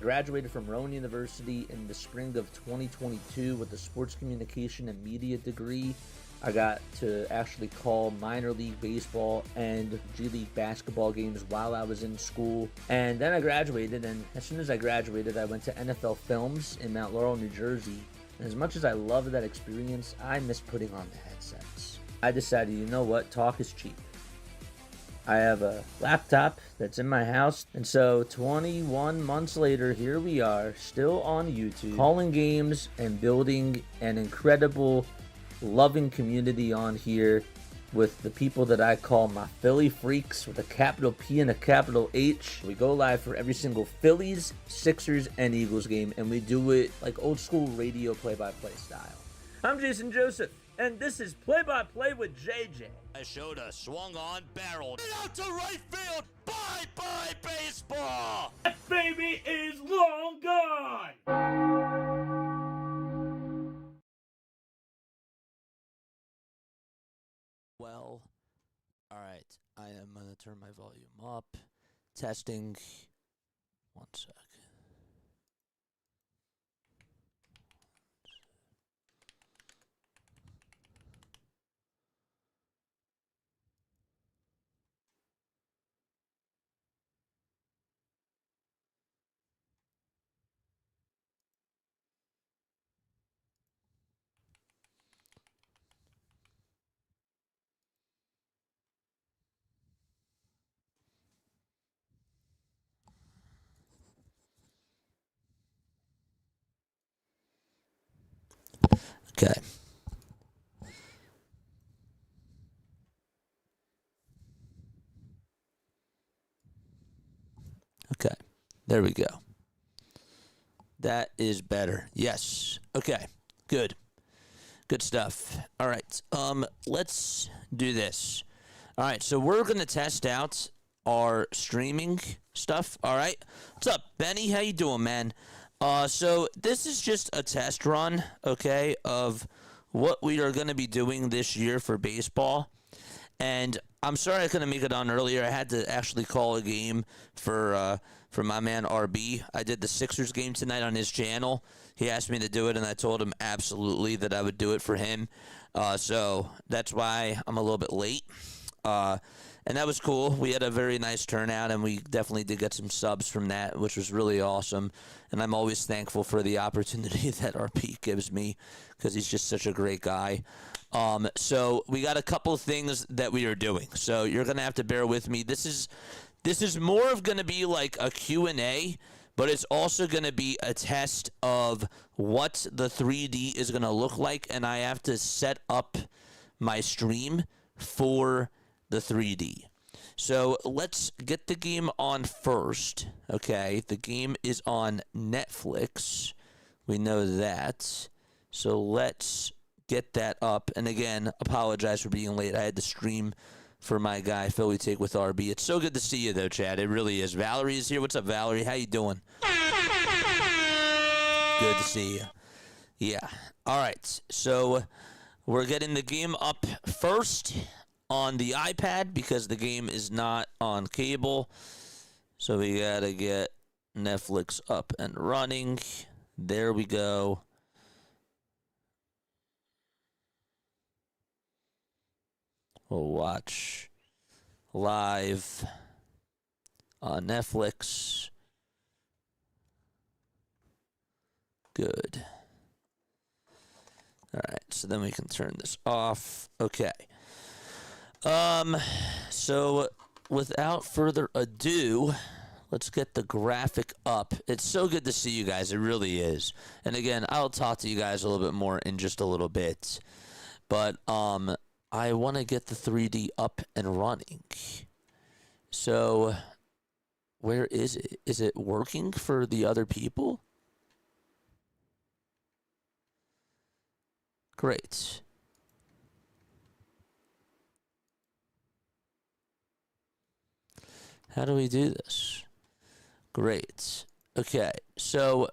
graduated from Rowan University in the spring of 2022 with a sports communication and media degree. I got to actually call minor league baseball and G League basketball games while I was in school. And then I graduated, and as soon as I graduated, I went to NFL Films in Mount Laurel, New Jersey. And as much as I loved that experience, I miss putting on the headsets. I decided, you know what, talk is cheap. I have a laptop that's in my house, and so 21 months later, here we are, still on YouTube, calling games and building an incredible, loving community on here with the people that I call my Philly freaks with a capital P and a capital H. We go live for every single Phillies, Sixers, and Eagles game, and we do it like old school radio play-by-play style. I'm Jason Joseph, and this is Play-by-Play with JJ. I showed a swung on barrel out to right field. Bye-bye baseball. That baby is long gone. Well, all right. I am going to turn my volume up. Testing. 1 sec. Okay. Okay. There we go. That is better. Yes. Okay. Good. Good stuff. All right. Let's do this. All right. So we're going to test out our streaming stuff. All right. What's up, Benny? How you doing, man? So this is just a test run, okay, of what we are going to be doing this year for baseball. And I'm sorry I couldn't make it on earlier. I had to actually call a game for my man RB. I did the Sixers game tonight on his channel. He asked me to do it, and I told him absolutely that I would do it for him. So that's why I'm a little bit late. And that was cool. We had a very nice turnout, and we definitely did get some subs from that, which was really awesome. And I'm always thankful for the opportunity that RP gives me because he's just such a great guy. So we got a couple of things that we are doing. So you're going to have to bear with me. This is more of going to be like a Q&A, but it's also going to be a test of what the 3D is going to look like, and I have to set up my stream for the 3D. So let's get the game on first, okay? The game is on Netflix. We know that. So let's get that up. And again, apologize for being late. I had to stream for my guy, Philly Take with RB. It's so good to see you, though, Chad. It really is. Valerie is here. What's up, Valerie? How you doing? Good to see you. Yeah. All right. So we're getting the game up first on the iPad because the game is not on cable. So we got to get Netflix up and running. There we go. We'll watch live on Netflix. Good. All right, so then we can turn this off. Okay. So without further ado, let's get the graphic up. It's so good to see you guys. It really is. And again, I'll talk to you guys a little bit more in just a little bit. But I want to get the 3D up and running. So where is it? Is it working for the other people? Great. How do we do this? Great. Okay, so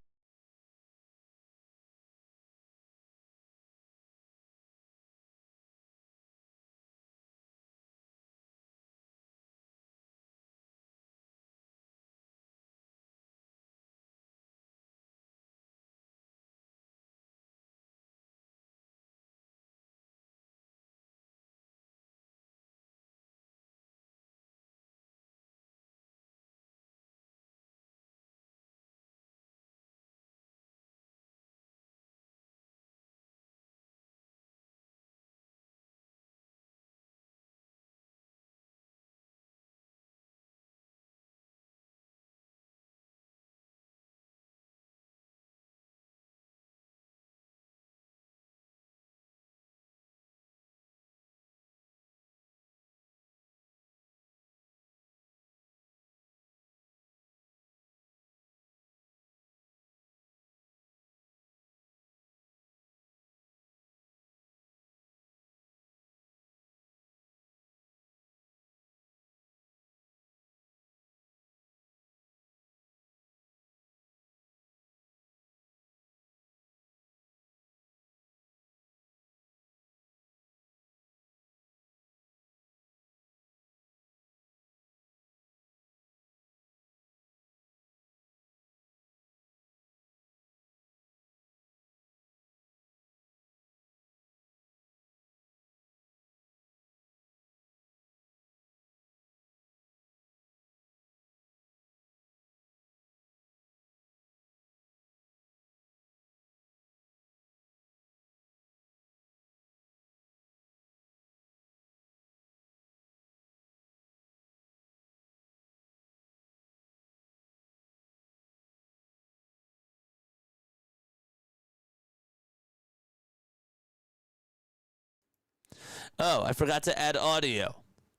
Oh, I forgot to add audio.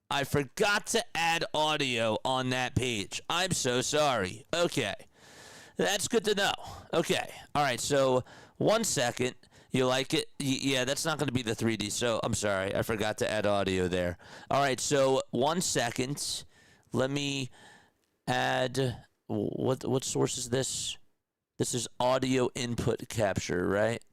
I forgot to add audio on that page. I'm so sorry. Okay. That's good to know. Okay. All right. So, 1 second. You like it? Yeah, that's not going to be the 3D. So, I'm sorry. I forgot to add audio there. All right. So, 1 second. Let me add. What source is this? This is audio input capture, right?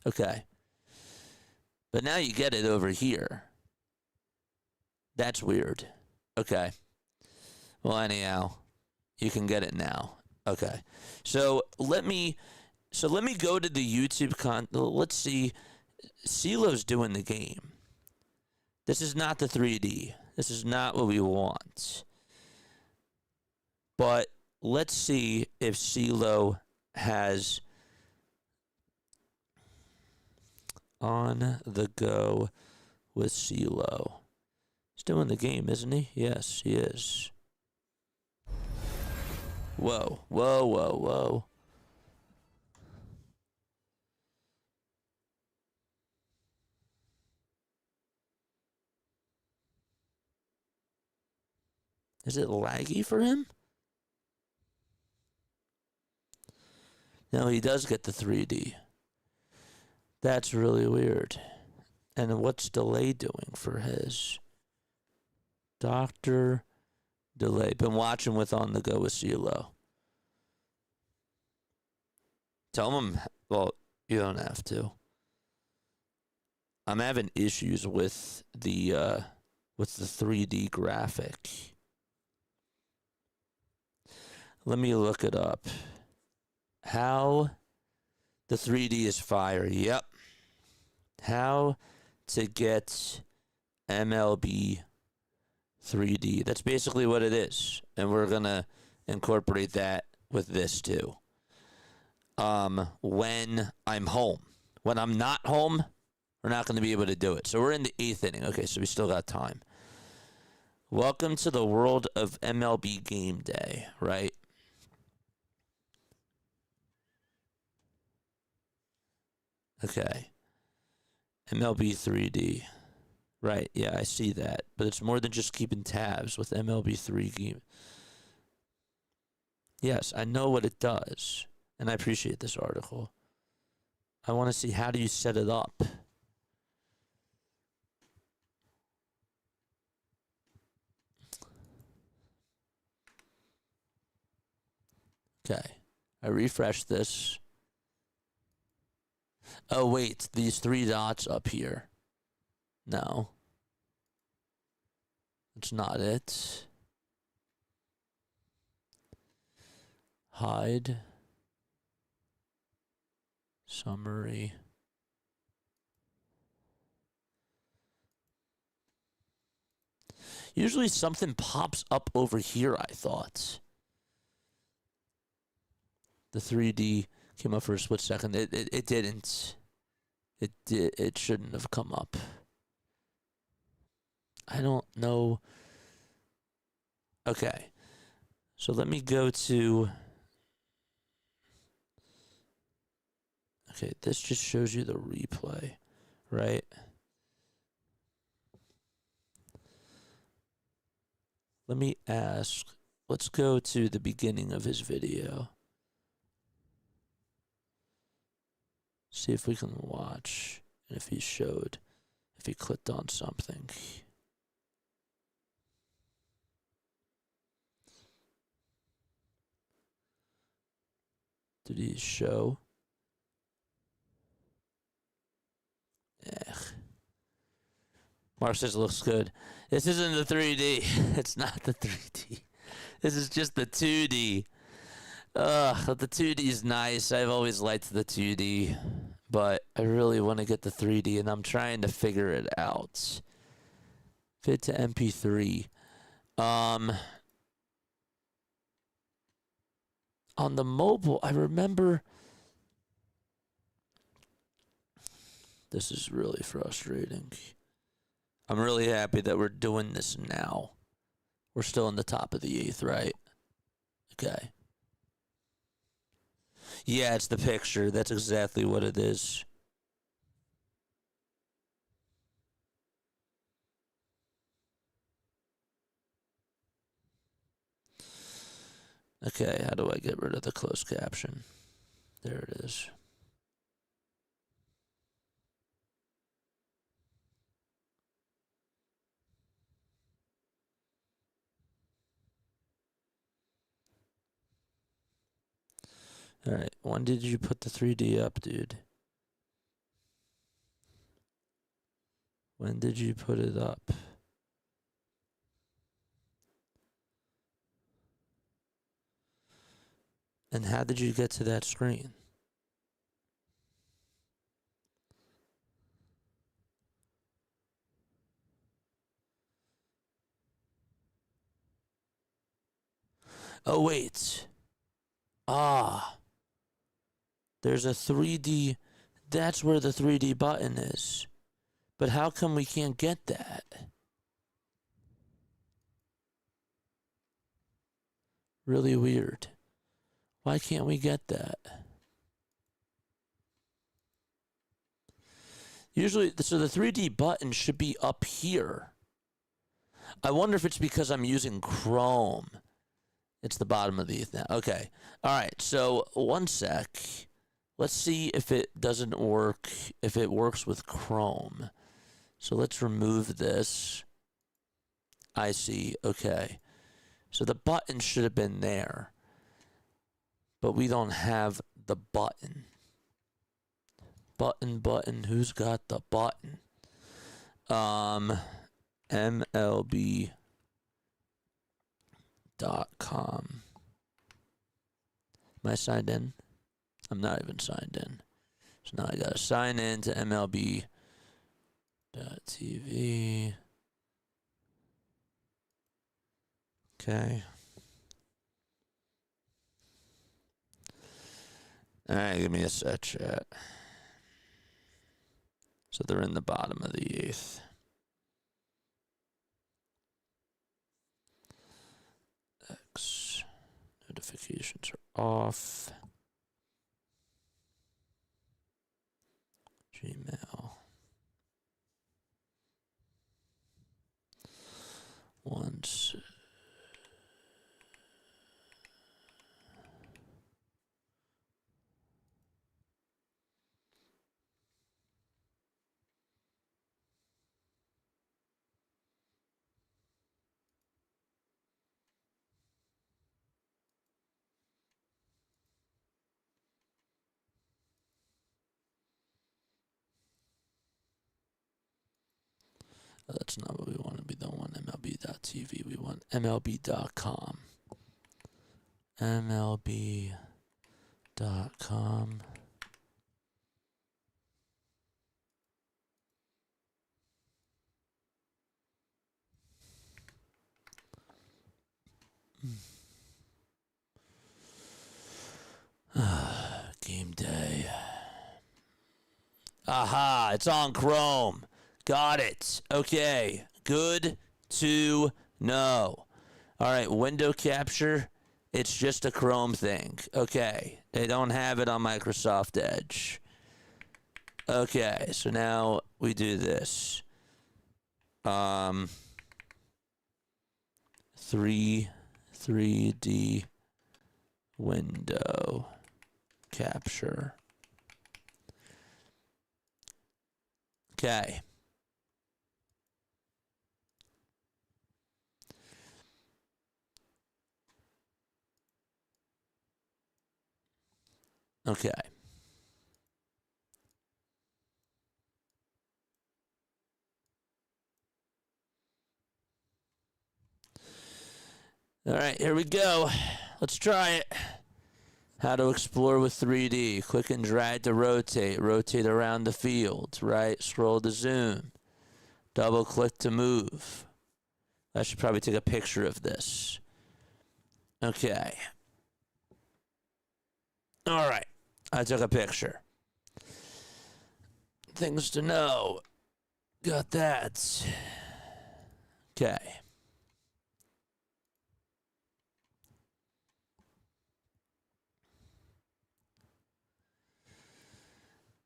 Okay. But now you get it over here. That's weird. Okay. Well, anyhow, you can get it now. Okay. So let me go to the YouTube let's see. CeeLo's doing the game. This is not the 3D. This is not what we want. But let's see if CeeLo has On the Go with CeeLo. He's doing the game, isn't he? Yes, he is. Whoa, whoa, whoa, whoa. Is it laggy for him? No, he does get the 3D. That's really weird. And what's delay doing for his? Dr. Delay. Been watching with On the Go with CeeLo. Tell him, well, you don't have to. I'm having issues with the 3D graphic. Let me look it up. How the 3D is fire. Yep. How to get MLB 3D. That's basically what it is. And we're going to incorporate that with this too. When I'm home. When I'm not home, we're not going to be able to do it. So we're in the 8th inning. Okay, so we still got time. Welcome to the world of MLB Gameday, right? Okay. MLB 3D. Right, yeah, I see that. But it's more than just keeping tabs with MLB 3 game. Yes, I know what it does. And I appreciate this article. I want to see, how do you set it up? Okay. I refresh this. Oh, wait. These 3 dots up here. No. That's not it. Hide. Summary. Usually something pops up over here, I thought. The 3D came up for a split second. It didn't. It shouldn't have come up. I don't know. Okay. So let me go to... Okay, this just shows you the replay, right? Let me ask. Let's go to the beginning of his video. See if we can watch. And if he showed. If he clicked on something. Did he show? Ugh. Mark says it looks good. This isn't the 3D. It's not the 3D. This is just the 2D. The 2D is nice. I've always liked the 2D. But I really want to get the 3D, and I'm trying to figure it out. Fit to MP3. On the mobile, I remember... This is really frustrating. I'm really happy that we're doing this now. We're still in the top of the 8th, right? Okay. Yeah, it's the picture. That's exactly what it is. Okay, how do I get rid of the closed caption? There it is. All right, when did you put the 3D up, dude? When did you put it up? And how did you get to that screen? Oh, wait. Ah, there's a 3D. That's where the 3D button is. But how come we can't get that? Really weird. Why can't we get that? Usually, so the 3D button should be up here. I wonder if it's because I'm using Chrome. It's the bottom of the now. Okay. All right. So one sec. Let's see if it doesn't work, if it works with Chrome. So let's remove this. I see. Okay. So the button should have been there. But we don't have the button. Button. Who's got the button? MLB.com. Am I signed in? I'm not even signed in. So now I gotta sign in to MLB.TV. Okay. Alright, give me a set, chat. So they're in the bottom of the 8th. X. Notifications are off. Gmail. Once. That's not what we want. We don't want MLB.TV. We want MLB.com. MLB.com. Gameday. Aha, it's on Chrome. Got it. Okay. Good to know. All right, window capture. It's just a Chrome thing. Okay. They don't have it on Microsoft Edge. Okay, so now we do this. 3D window capture. Okay. Okay. All right, here we go. Let's try it. How to explore with 3D. Click and drag to rotate. Rotate around the field. Right? Scroll to zoom. Double click to move. I should probably take a picture of this. Okay. All right. I took a picture. Things to know. Got that. Okay.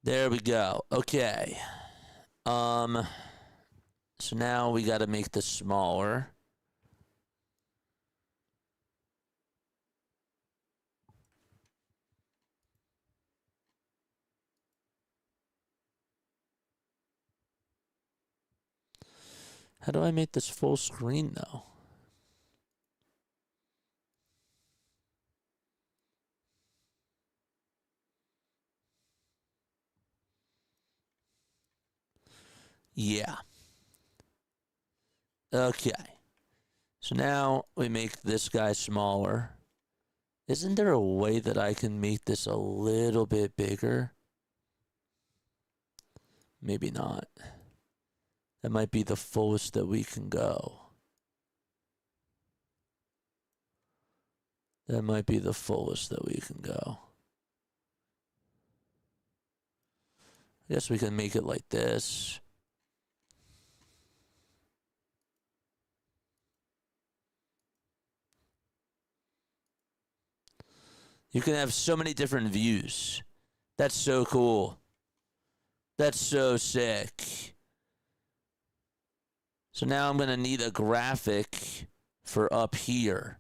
There we go. Okay. So now we got to make this smaller. How do I make this full screen though? Yeah. Okay. So now we make this guy smaller. Isn't there a way that I can make this a little bit bigger? Maybe not. That might be the fullest that we can go. That might be the fullest that we can go. I guess we can make it like this. You can have so many different views. That's so cool. That's so sick. So now I'm going to need a graphic for up here.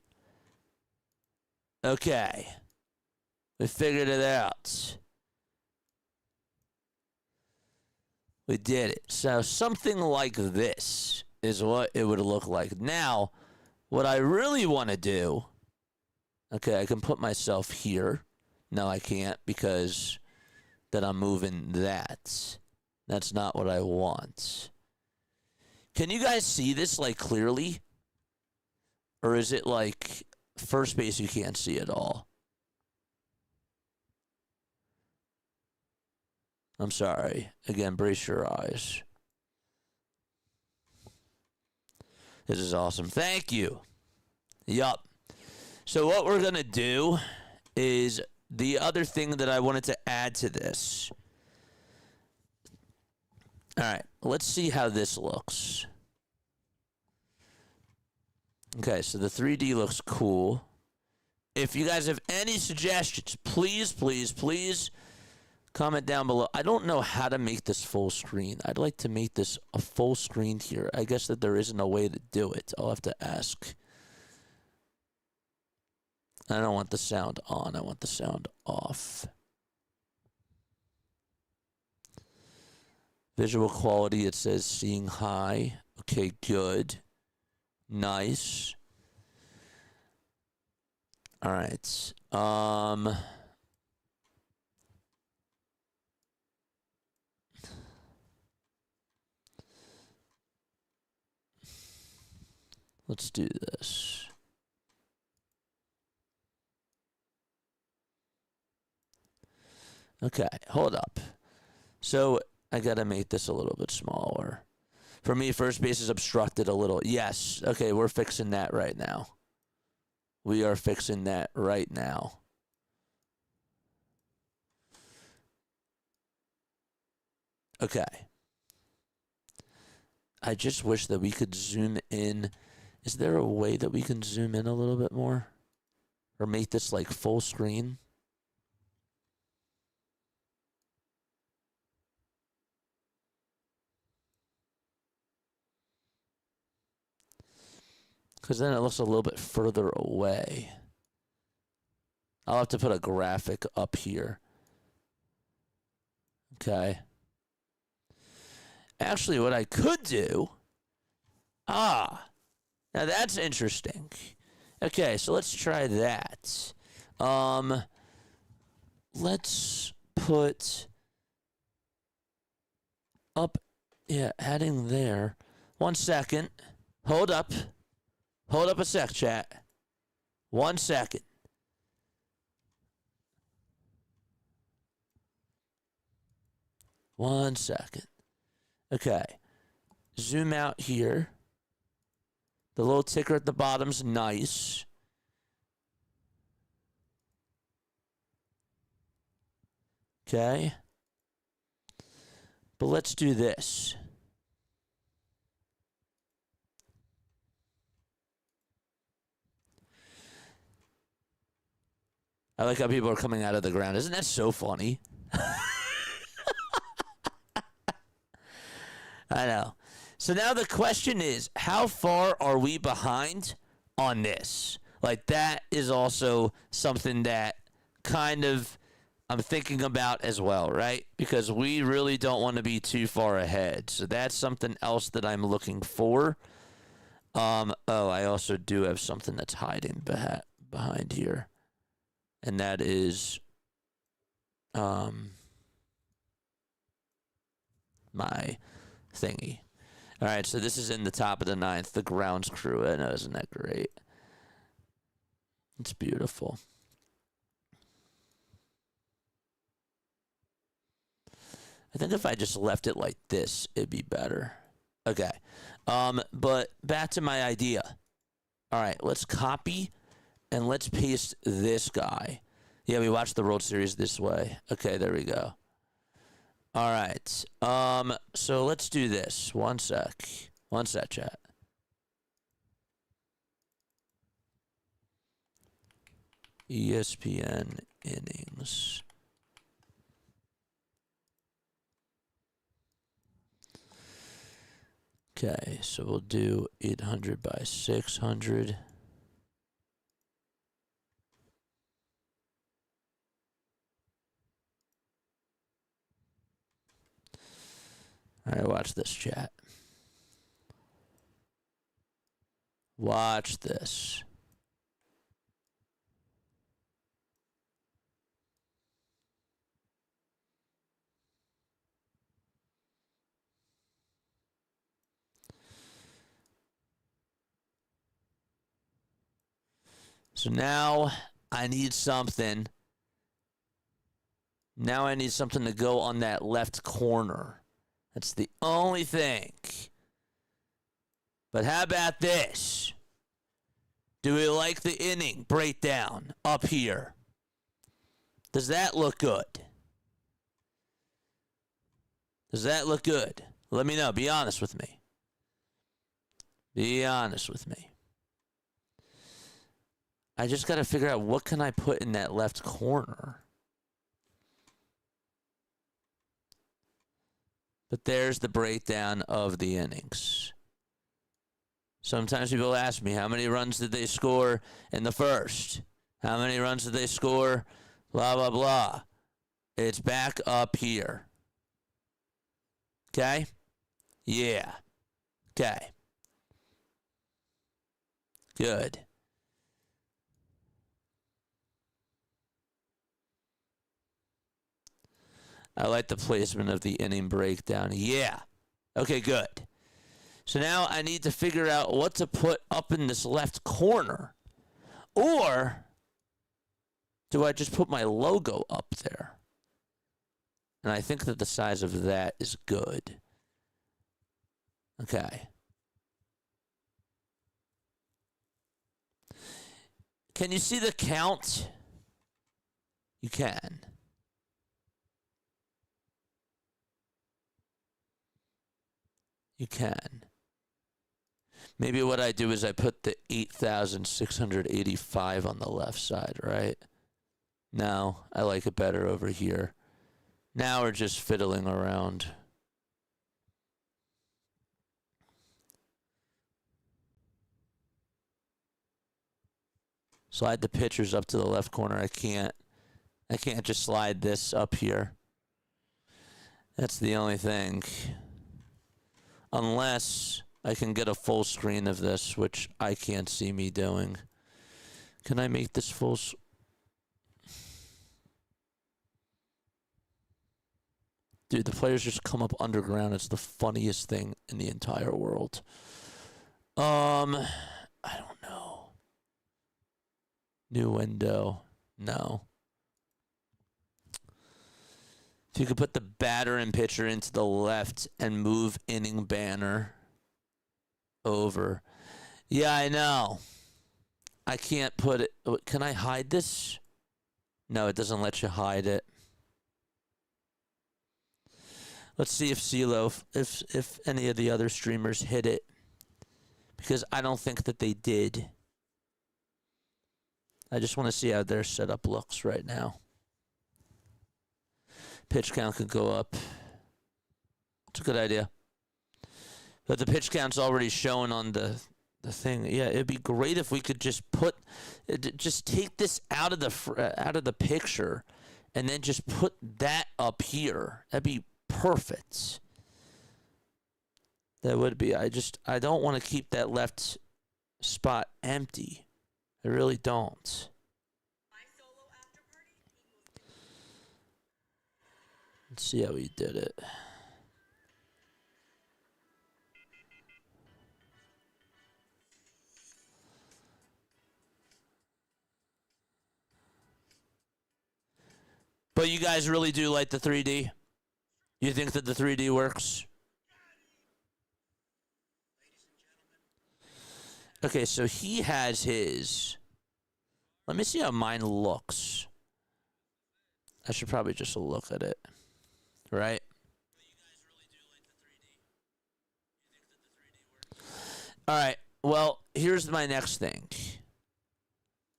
Okay. We figured it out. We did it. So something like this is what it would look like. Now, what I really want to do... Okay, I can put myself here. No, I can't because then I'm moving that. That's not what I want. Can you guys see this like clearly? Or is it like first base you can't see at all? I'm sorry. Again, brace your eyes. This is awesome. Thank you. Yup. So what we're going to do is the other thing that I wanted to add to this. All right, let's see how this looks. Okay, so the 3D looks cool. If you guys have any suggestions, please, please, please comment down below. I don't know how to make this full screen. I'd like to make this a full screen here. I guess that there isn't a way to do it. I'll have to ask. I don't want the sound on. I want the sound off. Visual quality, it says seeing high. Okay, good. Nice. All right. Let's do this. Okay, hold up. So I gotta make this a little bit smaller. For me, first base is obstructed a little. Yes. Okay, we're fixing that right now. We are fixing that right now. Okay. I just wish that we could zoom in. Is there a way that we can zoom in a little bit more? Or make this like full screen? Because then it looks a little bit further away. I'll have to put a graphic up here. Okay. Actually, what I could do... now that's interesting. Okay, so let's try that. Let's put up... Yeah, adding there. 1 second. Hold up. Hold up a sec, chat. 1 second. One second. Okay. Zoom out here. The little ticker at the bottom's nice. Okay. But let's do this. I like how people are coming out of the ground. Isn't that so funny? I know. So now the question is, how far are we behind on this? Like, that is also something that kind of I'm thinking about as well, right? Because we really don't want to be too far ahead. So that's something else that I'm looking for. I also do have something that's hiding behind here. And that is my thingy. All right, so this is in the top of the ninth. The grounds crew. I know, isn't that great? It's beautiful. I think if I just left it like this, it'd be better. Okay. But back to my idea. All right, let's copy and let's paste this guy. Yeah, we watched the World Series this way. Okay, there we go. All right. So let's do this. One sec, chat. ESPN innings. Okay, so we'll do 800 by 600. All right, watch this, chat. Watch this. So now I need something. Now I need something to go on that left corner. That's the only thing. But how about this? Do we like the inning breakdown up here? Does that look good? Does that look good? Let me know. Be honest with me. Be honest with me. I just got to figure out what can I put in that left corner. But there's the breakdown of the innings. Sometimes people ask me, how many runs did they score in the first? How many runs did they score? Blah, blah, blah. It's back up here. Okay? Yeah. Okay. Good. I like the placement of the inning breakdown. Yeah. Okay, good. So now I need to figure out what to put up in this left corner. Or do I just put my logo up there? And I think that the size of that is good. Okay. Can you see the count? You can. You can. Maybe what I do is I put the 8,685 on the left side, right? No, I like it better over here. Now we're just fiddling around. Slide the pitchers up to the left corner. I can't just slide this up here. That's the only thing. Unless I can get a full screen of this, which I can't see me doing. Can I make this full? Dude, the players just come up underground. It's the funniest thing in the entire world. I don't know. New window. No. If you could put the batter and pitcher into the left and move inning banner over. Yeah, I know. I can't put it. Can I hide this? No, it doesn't let you hide it. Let's see if CeeLo, if any of the other streamers hit it. Because I don't think that they did. I just want to see how their setup looks right now. Pitch count could go up. It's a good idea. But the pitch count's already shown on the thing. Yeah, it'd be great if we could just take this out of the picture, and then just put that up here. That'd be perfect. That would be. I don't want to keep that left spot empty. I really don't. Let's see how he did it. But you guys really do like the 3D? You think that the 3D works? Okay, so he has his. Let me see how mine looks. I should probably just look at it. Right? All right. Well, here's my next thing.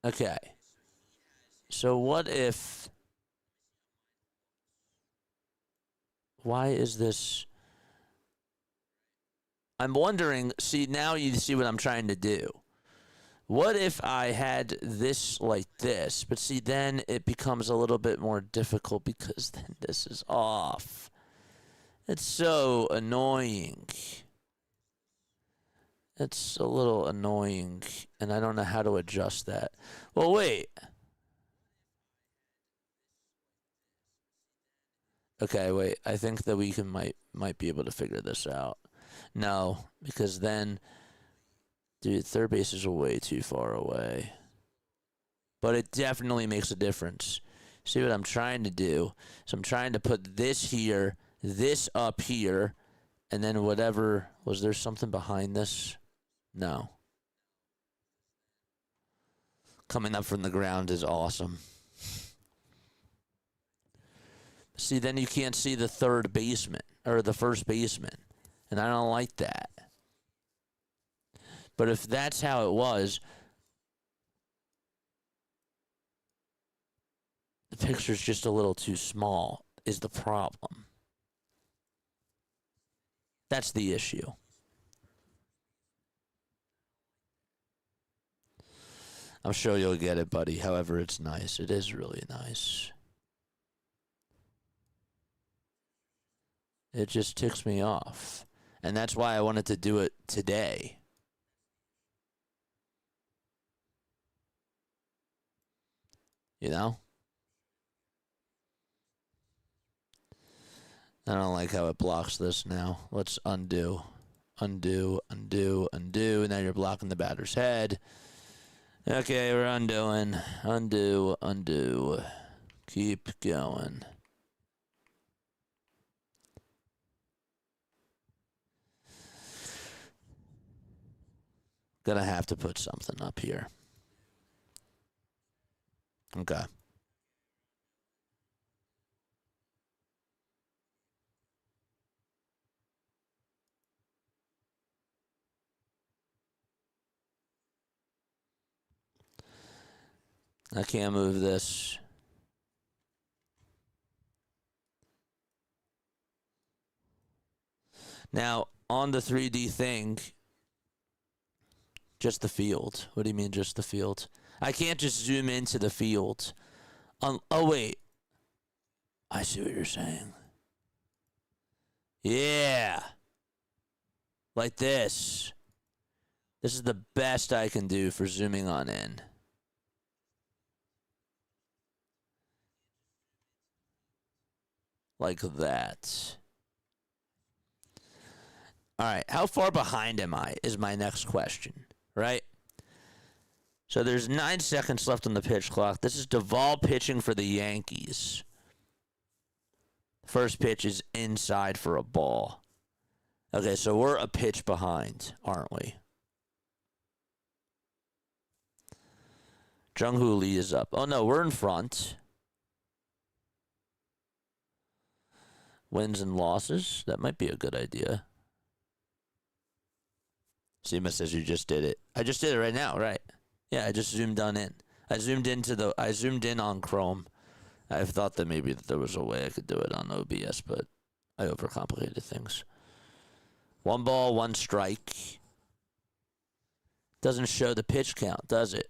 Okay. So what if... Why is this... I'm wondering, see, now you see what I'm trying to do. What if I had this like this? But see, then it becomes a little bit more difficult because then this is off. It's so annoying. It's a little annoying, and I don't know how to adjust that. Well, wait. Okay, wait. I think that we might be able to figure this out. No, because then, dude, third base is way too far away. But it definitely makes a difference. See what I'm trying to do? So I'm trying to put this here, this up here, and then whatever. Was there something behind this? No. Coming up from the ground is awesome. See, then you can't see the third baseman, or the first baseman. And I don't like that. But if that's how it was, the picture's just a little too small is the problem. That's the issue. I'm sure you'll get it, buddy. However, it's nice. It is really nice. It just ticks me off. And that's why I wanted to do it today. You know? I don't like how it blocks this now. Let's undo. Undo, undo, undo. Now you're blocking the batter's head. Okay, we're undoing. Undo, undo. Keep going. Gonna have to put something up here. Okay. I can't move this. Now, on the 3D thing, just the field. What do you mean just the field? I can't just zoom into the field. Oh, wait. I see what you're saying. Yeah. Like this. This is the best I can do for zooming on in. Like that. All right, how far behind am I is my next question, right? So there's 9 seconds left on the pitch clock. This is Duvall pitching for the Yankees. First pitch is inside for a ball. Okay, so we're a pitch behind, aren't we? Jung-Hoo Lee is up. Oh, no, we're in front. Wins and losses. That might be a good idea. Seema says you just did it. I just did it right now, right? Yeah, I just zoomed on in. I zoomed in on Chrome. I thought that maybe there was a way I could do it on OBS, but I overcomplicated things. 1 ball, 1 strike. Doesn't show the pitch count, does it?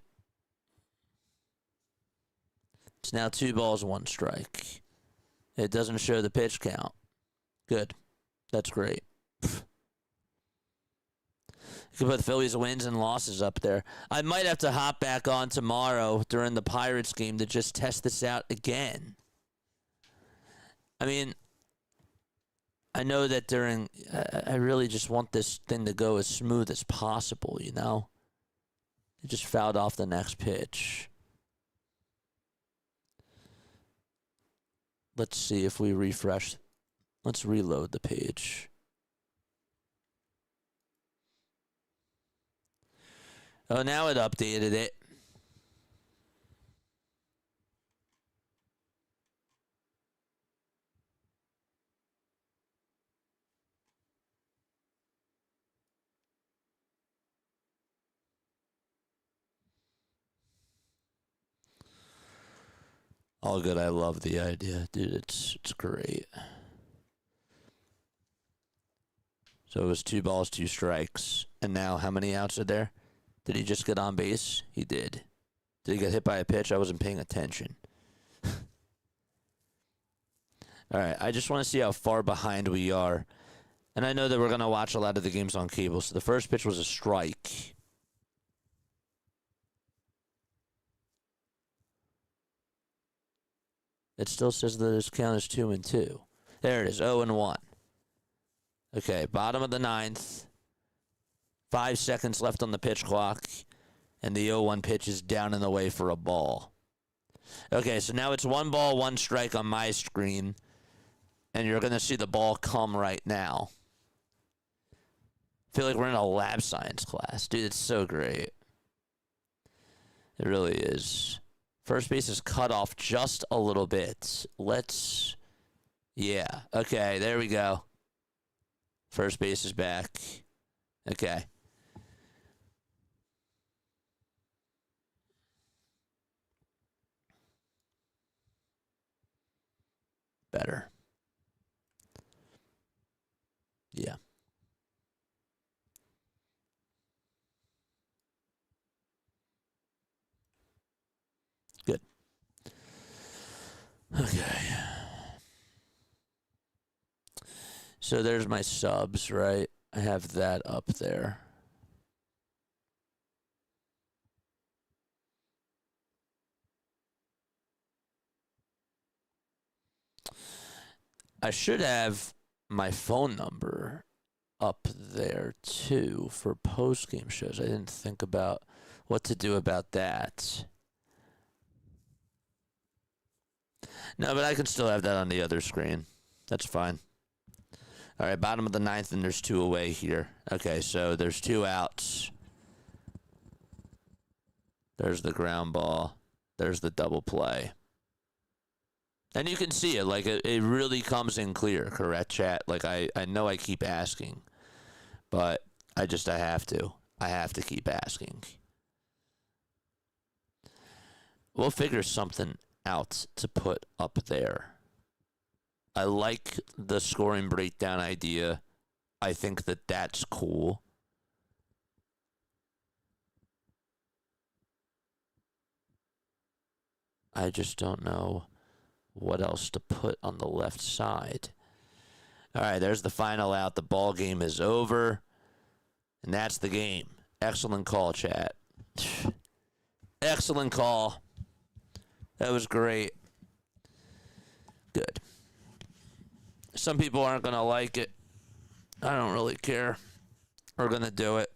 It's now 2 balls, 1 strike. It doesn't show the pitch count. Good. That's great. You can put the Phillies wins and losses up there. I might have to hop back on tomorrow during the Pirates game to just test this out again. I mean, I know that I really just want this thing to go as smooth as possible, you know? It just fouled off the next pitch. Let's see if we refresh. Let's reload the page. Oh, now it updated it. All good. I love the idea, dude. It's great. So it was 2 balls, 2 strikes. And now how many outs are there? Did he just get on base? He did. Did he get hit by a pitch? I wasn't paying attention. All right. I just want to see how far behind we are. And I know that we're going to watch a lot of the games on cable. So the first pitch was a strike. It still says that his count is 2-2. There it is, 0-1. Okay, bottom of the 9th. 5 seconds left on the pitch clock. And the 0-1 pitch is down and away for a ball. Okay, so now it's 1 ball, 1 strike on my screen. And you're going to see the ball come right now. I feel like we're in a lab science class. Dude, it's so great. It really is. First base is cut off just a little bit. Yeah. Okay, there we go. First base is back. Okay. Better. Yeah. Good. Okay. So there's my subs, right? I have that up there. I should have my phone number up there too for post-game shows. I didn't think about what to do about that. No, but I can still have that on the other screen. That's fine. All right, bottom of the 9th, and there's 2 away here. Okay, so there's 2 outs. There's the ground ball. There's the double play. And you can see it. Like, it really comes in clear, correct, chat? Like, I know I keep asking, but I have to. I have to keep asking. We'll figure something out to put up there. I like the scoring breakdown idea. I think that that's cool. I just don't know what else to put on the left side. All right, there's the final out. The ball game is over. And that's the game. Excellent call, chat. Excellent call. That was great. Good. Some people aren't going to like it. I don't really care. We're going to do it.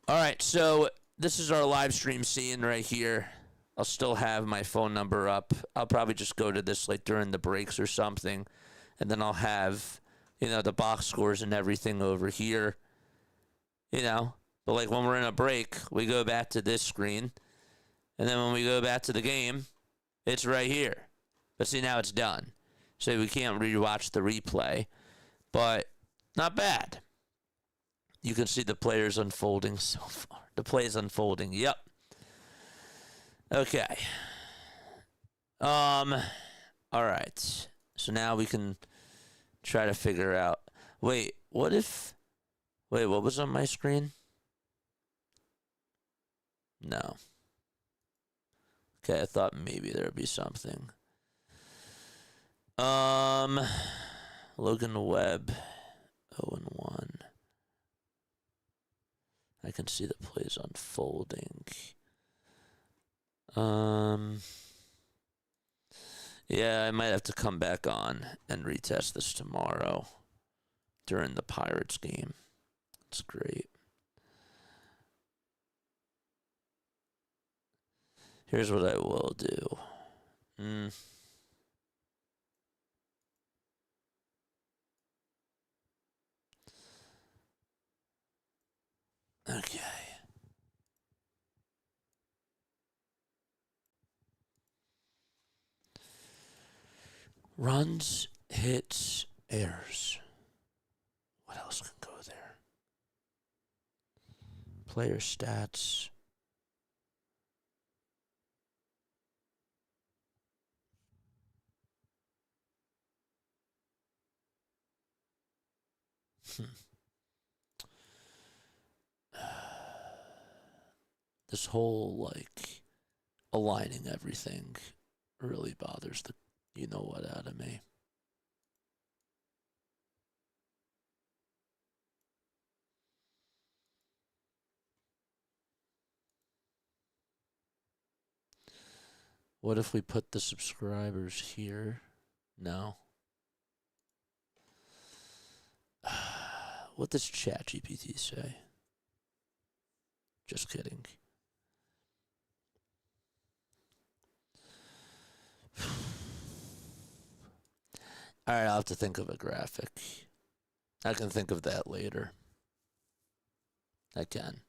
All right, so this is our live stream scene right here. I'll still have my phone number up. I'll probably just go to this like during the breaks or something. And then I'll have, the box scores and everything over here. But like when we're in a break, we go back to this screen. And then when we go back to the game, it's right here. But see, now it's done. So we can't rewatch the replay. But not bad. You can see the players unfolding so far. The plays unfolding. Yep. Okay. All right. So now we can try to figure out. Wait, what if... Wait, what was on my screen? No. Okay, I thought maybe there'd be something. Logan Webb, 0-1. I can see the plays unfolding. Yeah, I might have to come back on and retest this tomorrow during the Pirates game. It's great. Here's what I will do. Okay. Runs, hits, errors. What else can go there? Player stats. This whole, like, aligning everything really bothers the you-know-what out of me. What if we put the subscribers here? No. What does ChatGPT say? Just kidding. Alright, I'll have to think of a graphic. I can think of that later. I can.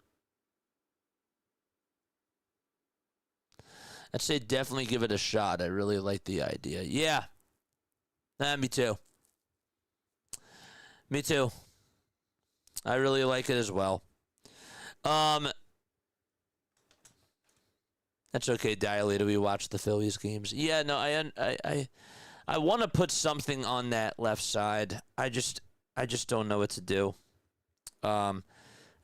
I'd say definitely give it a shot. I really like the idea. Yeah. Me too. Me too. I really like it as well. That's okay, Dilator. We watch the Phillies games. Yeah, no, I want to put something on that left side. I just don't know what to do. And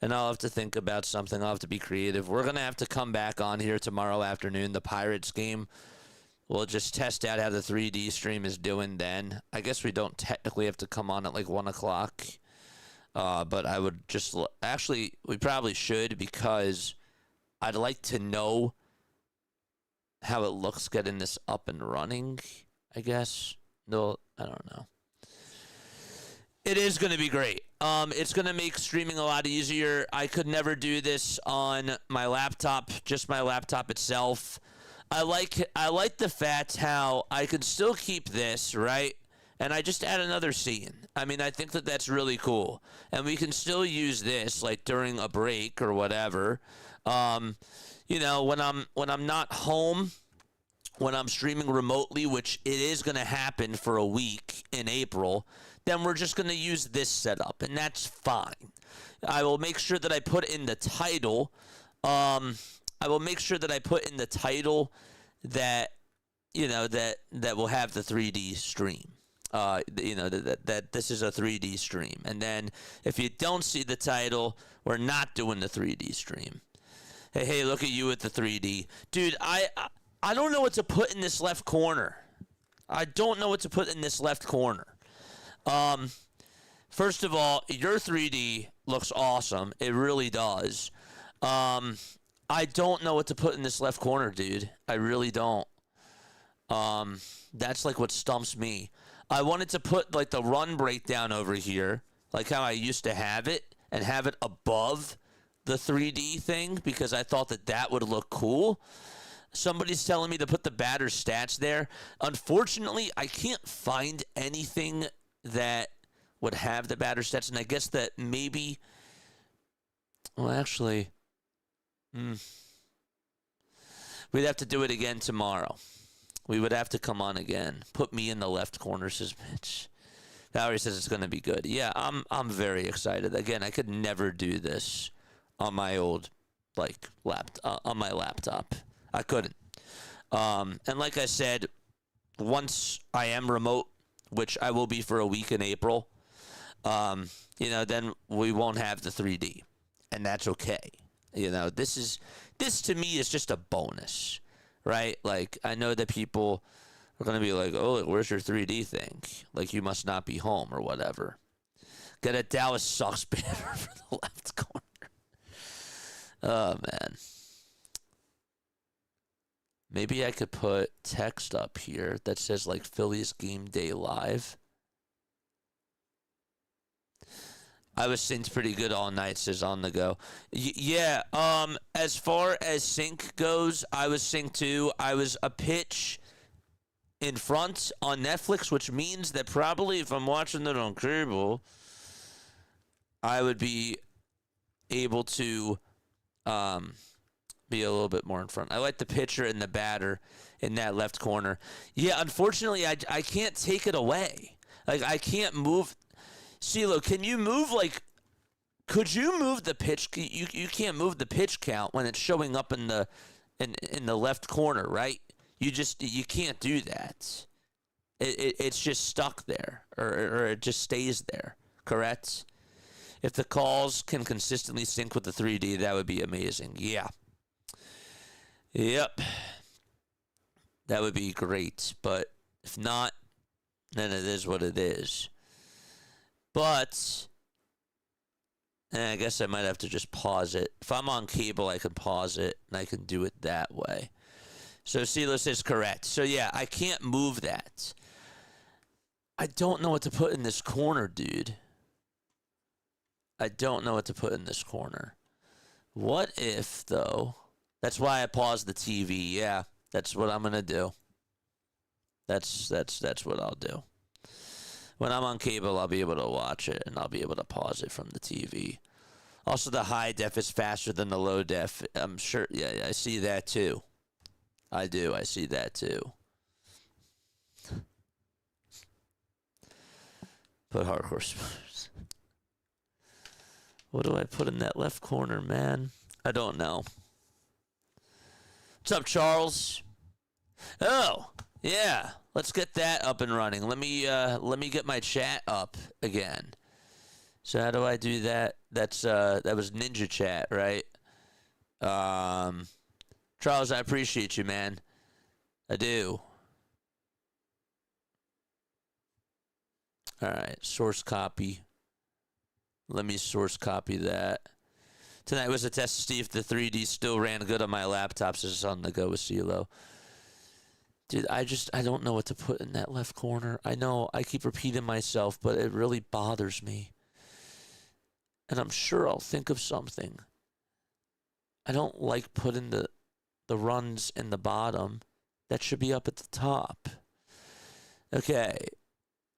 I'll have to think about something. I'll have to be creative. We're gonna have to come back on here tomorrow afternoon. The Pirates game. We'll just test out how the 3D stream is doing then. I guess we don't technically have to come on at like 1 o'clock. But I would just actually we probably should, because I'd like to know how it looks getting this up and running, I guess. No, I don't know. It is going to be great. It's going to make streaming a lot easier. I could never do this on my laptop, just my laptop itself. I like the fact how I could still keep this, right? And I just add another scene. I mean, I think that that's really cool. And we can still use this like during a break or whatever. You know, when I'm not home, when I'm streaming remotely, which it is going to happen for a week in April, then we're just going to use this setup, and that's fine. I will make sure that I put in the title. I will make sure that I put in the title that, you know, that will have the 3D stream. You know, that this is a 3D stream. And then if you don't see the title, we're not doing the 3D stream. Hey, look at you with the 3D. Dude, I don't know what to put in this left corner. I don't know what to put in this left corner. First of all, your 3D looks awesome. It really does. I don't know what to put in this left corner, dude. I really don't. That's like what stumps me. I wanted to put like the run breakdown over here, like how I used to have it, and have it above the 3D thing, because I thought that would look cool. Somebody's telling me to put the batter stats there. Unfortunately, I can't find anything that would have the batter stats, and I guess that maybe, well, actually, we'd have to do it again tomorrow. We would have to come on again. Put me in the left corner, says Mitch. Valerie says it's going to be good. Yeah, I'm very excited. Again, I could never do this on my old on my laptop. I couldn't. And like I said, once I am remote, which I will be for a week in April, then we won't have the 3D, and that's okay. This to me is just a bonus, right? Like, I know that people are going to be like, oh, where's your 3D thing? Like, you must not be home or whatever. Get a Dallas sucks banner for the left corner. Oh, man. Maybe I could put text up here that says, like, Phillies game day live. I was synced pretty good all night, says On The Go. Yeah, as far as sync goes, I was synced too. I was a pitch in front on Netflix, which means that probably if I'm watching it on cable, I would be able to be a little bit more in front. I like the pitcher and the batter in that left corner. Yeah, unfortunately, I can't take it away. Like, I can't move. CeeLo, can you move, like, could you move the pitch? You can't move the pitch count when it's showing up in the left corner, right? You can't do that. It's just stuck there, or it just stays there, correct? If the calls can consistently sync with the 3D, that would be amazing. Yeah. Yep. That would be great. But if not, then it is what it is. But I guess I might have to just pause it. If I'm on cable, I can pause it, and I can do it that way. So Silas is correct. So, yeah, I can't move that. I don't know what to put in this corner, dude. I don't know what to put in this corner. What if, though? That's why I paused the TV. Yeah, that's what I'm going to do. That's what I'll do. When I'm on cable, I'll be able to watch it, and I'll be able to pause it from the TV. Also, the high def is faster than the low def. I'm sure. Yeah, I see that too. I do. I see that too. Put hardcore spoilers. What do I put in that left corner, man? I don't know. What's up, Charles? Oh, yeah. Let's get that up and running. Let me get my chat up again. So how do I do that? That was Ninja Chat, right? Charles, I appreciate you, man. I do. All right, source copy. Let me source copy that. Tonight was a test to see if the 3D still ran good on my laptop. So it's On The Go with CeeLo. Dude, I don't know what to put in that left corner. I know I keep repeating myself, but it really bothers me. And I'm sure I'll think of something. I don't like putting the runs in the bottom. That should be up at the top. Okay.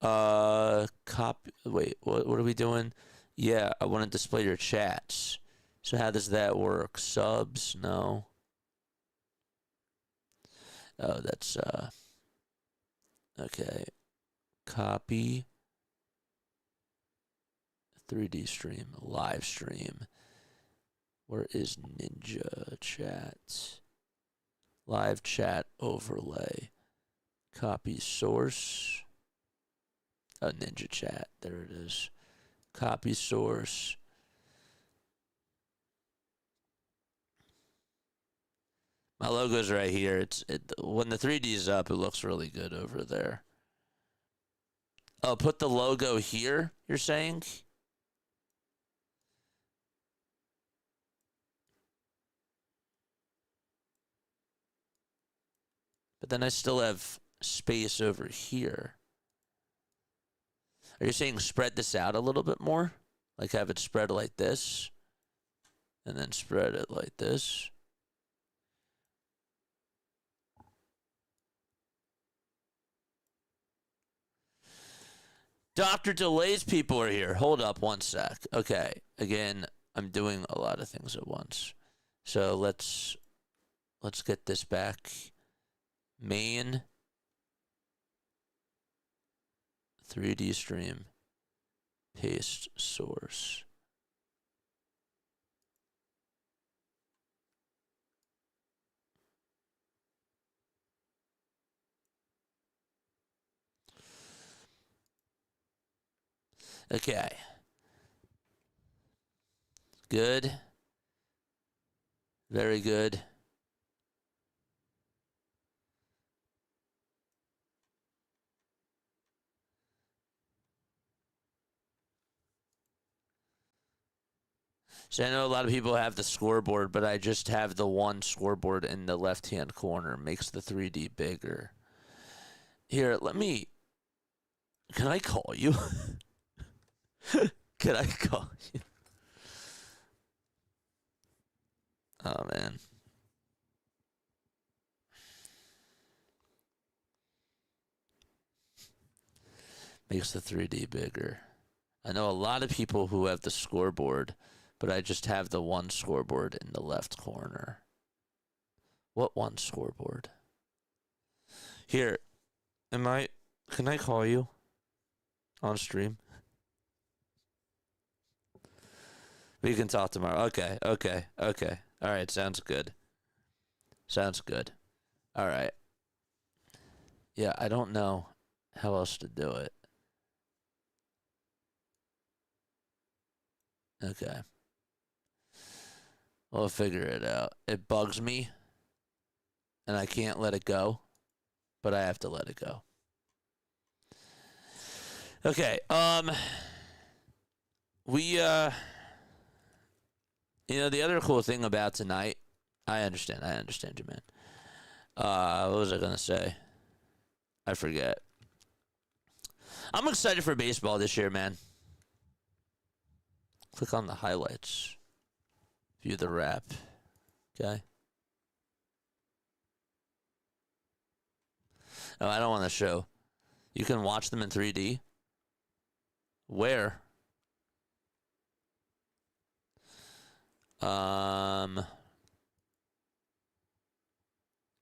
Wait, what are we doing? Yeah, I want to display your chats. So how does that work? Subs? No. Oh, that's, okay. Copy. 3D stream. Live stream. Where is Ninja Chat? Live chat overlay. Copy source. Ninja Chat. There it is. Copy source. My logo's right here. When the 3D is up, it looks really good over there. Oh, put the logo here, you're saying? But then I still have space over here. Are you saying spread this out a little bit more? Like have it spread like this? And then spread it like this? Dr. Delays people are here. Hold up one sec. Okay. Again, I'm doing a lot of things at once. So let's get this back. Main 3D stream. Paste source. Okay. Good. Very good. So I know a lot of people have the scoreboard, but I just have the one scoreboard in the left-hand corner. Makes the 3D bigger. Here, can I call you? Can I call you? Oh, man. Makes the 3D bigger. I know a lot of people who have the scoreboard, but I just have the one scoreboard in the left corner. What one scoreboard? Here, can I call you on stream? We can talk tomorrow. Okay. All right, sounds good. All right. Yeah, I don't know how else to do it. Okay. We'll figure it out. It bugs me, and I can't let it go, but I have to let it go. Okay, the other cool thing about tonight, I understand you, man. What was I gonna say? I forget. I'm excited for baseball this year, man. Click on the highlights. View the wrap. Okay. Oh, I don't want to show. You can watch them in 3D. Where?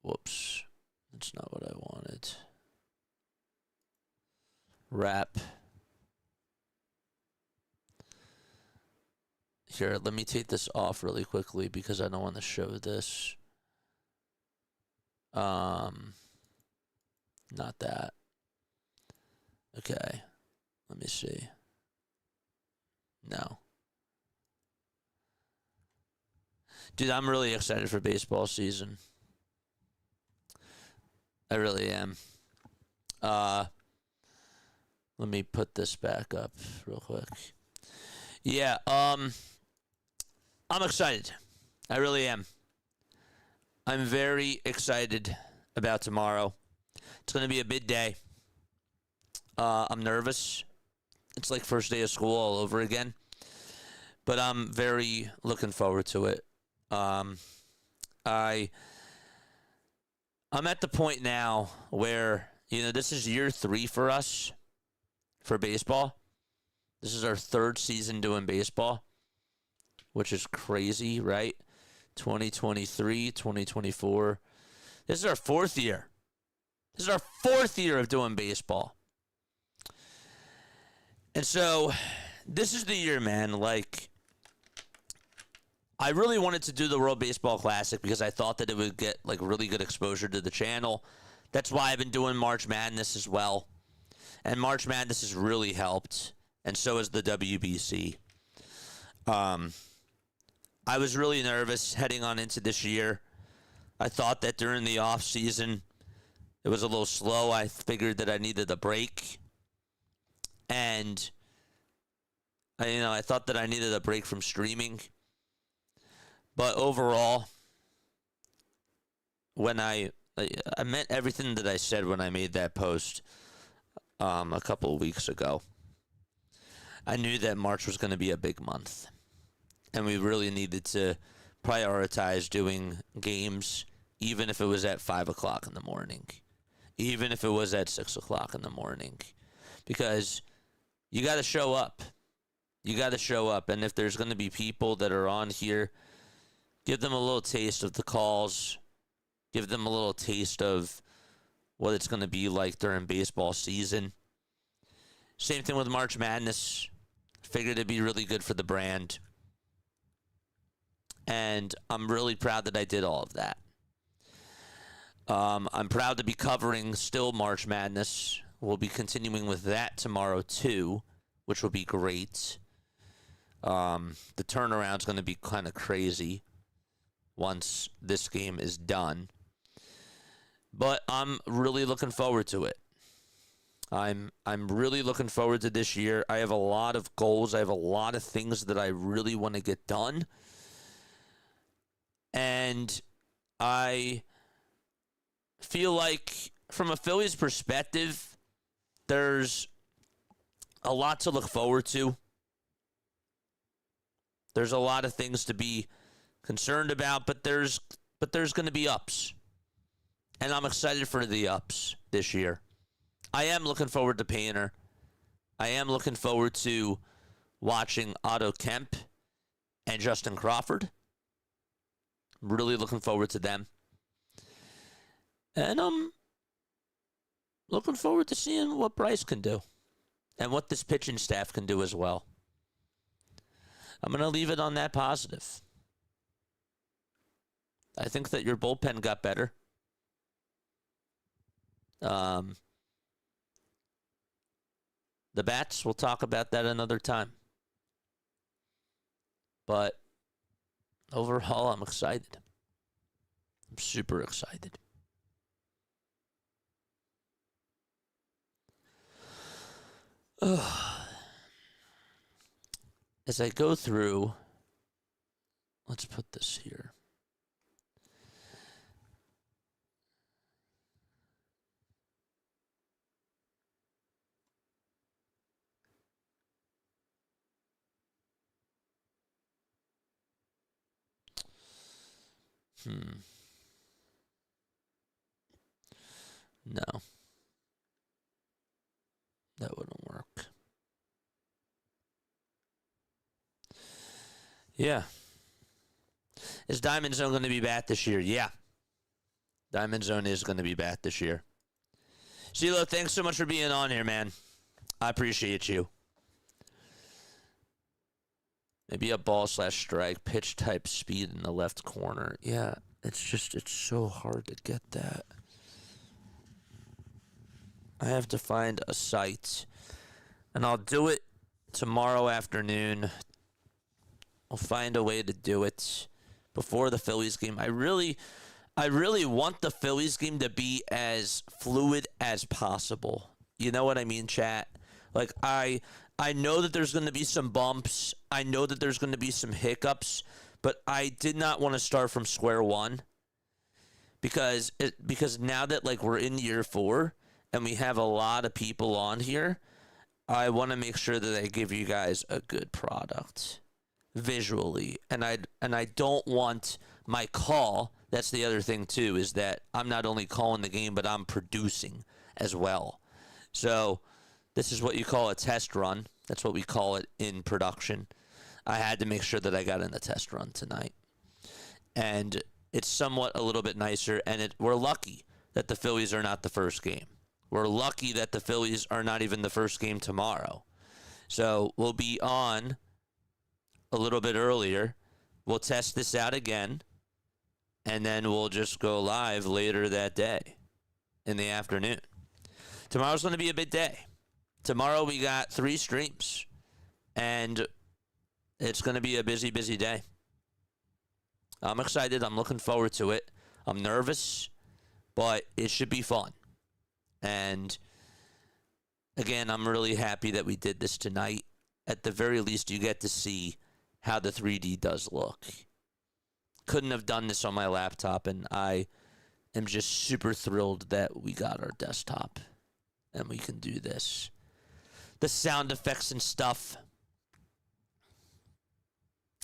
Whoops. That's not what I wanted. Wrap. Here, let me take this off really quickly because I don't want to show this. Not that. Okay. Let me see. No. Dude, I'm really excited for baseball season. I really am. Let me put this back up real quick. Yeah, I'm excited. I really am. I'm very excited about tomorrow. It's going to be a big day. I'm nervous. It's like first day of school all over again. But I'm very looking forward to it. I'm at the point now where, this is year 3 for us for baseball. This is our 3rd season doing baseball, which is crazy, right? 2023, 2024. This is our 4th year. This is our 4th year of doing baseball. And so this is the year, man. Like, I really wanted to do the World Baseball Classic because I thought that it would get like really good exposure to the channel. That's why I've been doing March Madness as well. And March Madness has really helped. And so has the WBC. I was really nervous heading on into this year. I thought that during the off season it was a little slow. I figured that I needed a break. And I thought that I needed a break from streaming. But overall, when I meant everything that I said when I made that post a couple of weeks ago. I knew that March was going to be a big month. And we really needed to prioritize doing games, even if it was at 5 o'clock in the morning. Even if it was at 6 o'clock in the morning. Because you got to show up. You got to show up. And if there's going to be people that are on here, give them a little taste of the calls. Give them a little taste of what it's going to be like during baseball season. Same thing with March Madness. Figured it'd be really good for the brand. And I'm really proud that I did all of that. I'm proud to be covering still March Madness. We'll be continuing with that tomorrow too, which will be great. The turnaround's going to be kind of crazy once this game is done. But I'm really looking forward to it. I'm really looking forward to this year. I have a lot of goals. I have a lot of things that I really want to get done. And I feel like from a Phillies perspective, there's a lot to look forward to. There's a lot of things to be concerned about, but there's going to be ups. And I'm excited for the ups this year. I am looking forward to Painter. I am looking forward to watching Otto Kemp and Justin Crawford. I'm really looking forward to them. And I'm looking forward to seeing what Bryce can do and what this pitching staff can do as well. I'm going to leave it on that positive. I think that your bullpen got better. The bats, we'll talk about that another time. But overall, I'm excited. I'm super excited. As I go through, let's put this here. No. That wouldn't work. Yeah. Is Diamond Zone going to be back this year? Yeah. Diamond Zone is going to be back this year. CeeLo, thanks so much for being on here, man. I appreciate you. Maybe a ball/strike, pitch type speed in the left corner. Yeah, it's so hard to get that. I have to find a site, and I'll do it tomorrow afternoon. I'll find a way to do it before the Phillies game. I really want the Phillies game to be as fluid as possible. You know what I mean, chat? Like, I know that there's going to be some bumps. I know that there's going to be some hiccups, but I did not want to start from square one because now that like we're in year 4 and we have a lot of people on here, I want to make sure that I give you guys a good product visually, and I don't want my call. That's the other thing too, is that I'm not only calling the game, but I'm producing as well. So this is what you call a test run. That's what we call it in production. I had to make sure that I got in the test run tonight. And it's somewhat a little bit nicer, and we're lucky that the Phillies are not the first game. We're lucky that the Phillies are not even the first game tomorrow. So we'll be on a little bit earlier. We'll test this out again, and then we'll just go live later that day in the afternoon. Tomorrow's going to be a big day. Tomorrow we got 3 streams, and it's going to be a busy, busy day. I'm excited. I'm looking forward to it. I'm nervous, but it should be fun. And again, I'm really happy that we did this tonight. At the very least, you get to see how the 3D does look. Couldn't have done this on my laptop, and I am just super thrilled that we got our desktop and we can do this. The sound effects and stuff,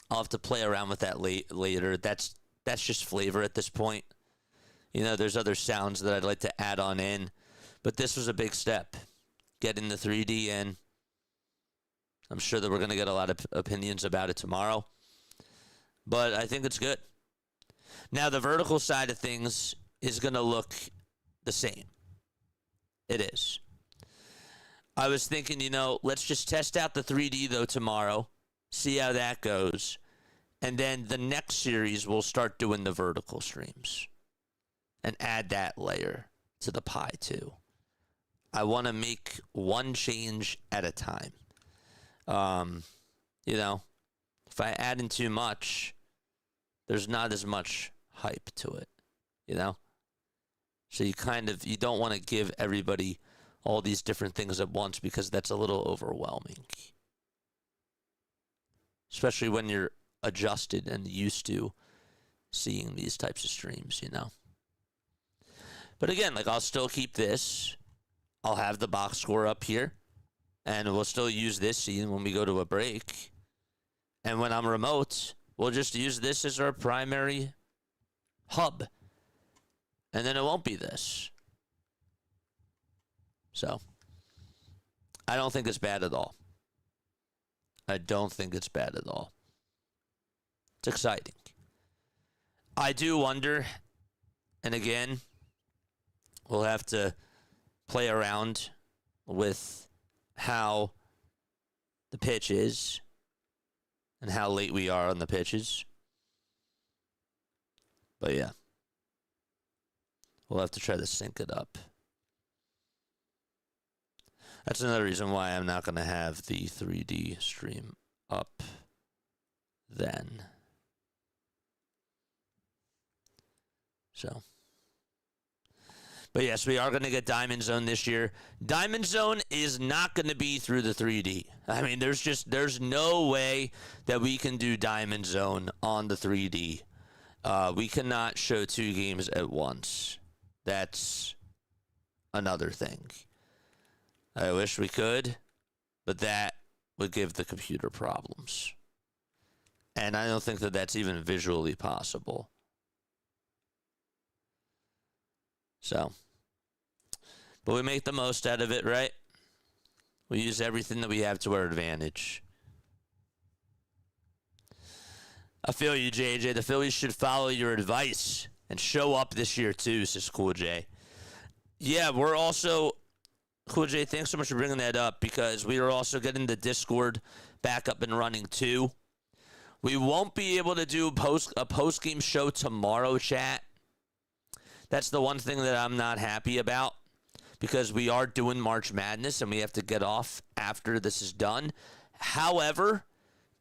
I'll have to play around with that later. That's just flavor at this point. You know, there's other sounds that I'd like to add on in, but this was a big step, getting the 3D in. I'm sure that we're going to get a lot of opinions about it tomorrow, but I think it's good. Now, the vertical side of things is going to look the same. It is. I was thinking, let's just test out the 3D, though, tomorrow, see how that goes, and then the next series we'll start doing the vertical streams and add that layer to the pie, too. I want to make one change at a time. You know, if I add in too much, there's not as much hype to it, you know? So you don't want to give everybody all these different things at once because that's a little overwhelming. Especially when you're adjusted and used to seeing these types of streams, you know? But again, like I'll still keep this. I'll have the box score up here. And we'll still use this scene when we go to a break. And when I'm remote, we'll just use this as our primary hub. And then it won't be this. So, I don't think it's bad at all. I don't think it's bad at all. It's exciting. I do wonder, and again, we'll have to play around with how the pitch is and how late we are on the pitches. But yeah, we'll have to try to sync it up. That's another reason why I'm not going to have the 3D stream up then. So. But yes, we are going to get Diamond Zone this year. Diamond Zone is not going to be through the 3D. I mean, there's no way that we can do Diamond Zone on the 3D. We cannot show 2 games at once. That's another thing. I wish we could, but that would give the computer problems. And I don't think that that's even visually possible. So, but we make the most out of it, right? We use everything that we have to our advantage. I feel you, JJ. The Phillies should follow your advice and show up this year, too, says Cool J. Yeah, we're also... Cool J, thanks so much for bringing that up because we are also getting the Discord back up and running, too. We won't be able to do a post-game show tomorrow, chat. That's the one thing that I'm not happy about because we are doing March Madness and we have to get off after this is done. However,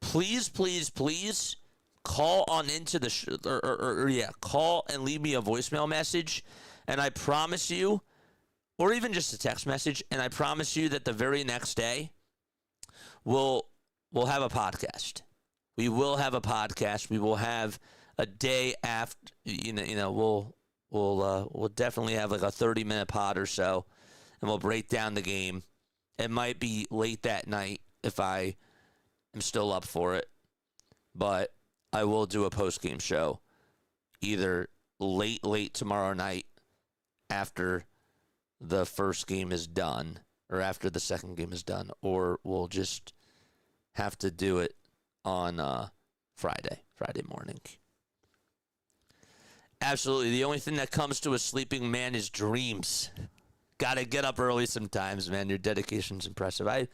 please, please, please call on into the call and leave me a voicemail message, and I promise you, or even just a text message, and I promise you that the very next day we'll have a podcast. We will have a podcast. We will have a day after. We'll definitely have like a 30-minute pod or so, and we'll break down the game. It might be late that night if I am still up for it, but I will do a post-game show either late tomorrow night after the first game is done or after the second game is done, or we'll just have to do it on Friday morning. Absolutely. The only thing that comes to a sleeping man is dreams. Got to get up early sometimes, man. Your dedication's impressive. I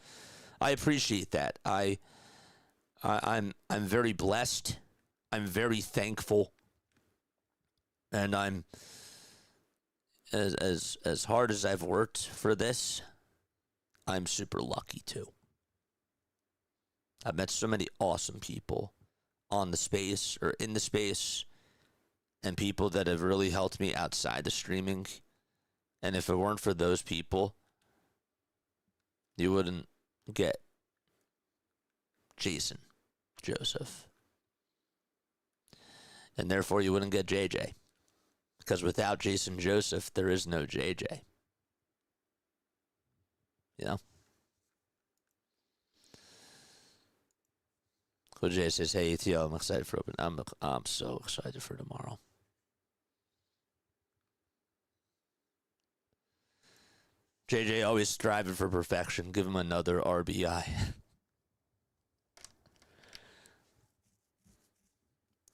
appreciate that. I'm very blessed. I'm very thankful. And I'm as hard as I've worked for this, I'm super lucky too. I've met so many awesome people on the space or in the space, and people that have really helped me outside the streaming. And if it weren't for those people, you wouldn't get Jason Joseph. And therefore you wouldn't get JJ. Because without Jason Joseph, there is no JJ. You know? Cool J says, hey, ETL, I'm excited for open. I'm so excited for tomorrow. JJ always striving for perfection. Give him another RBI.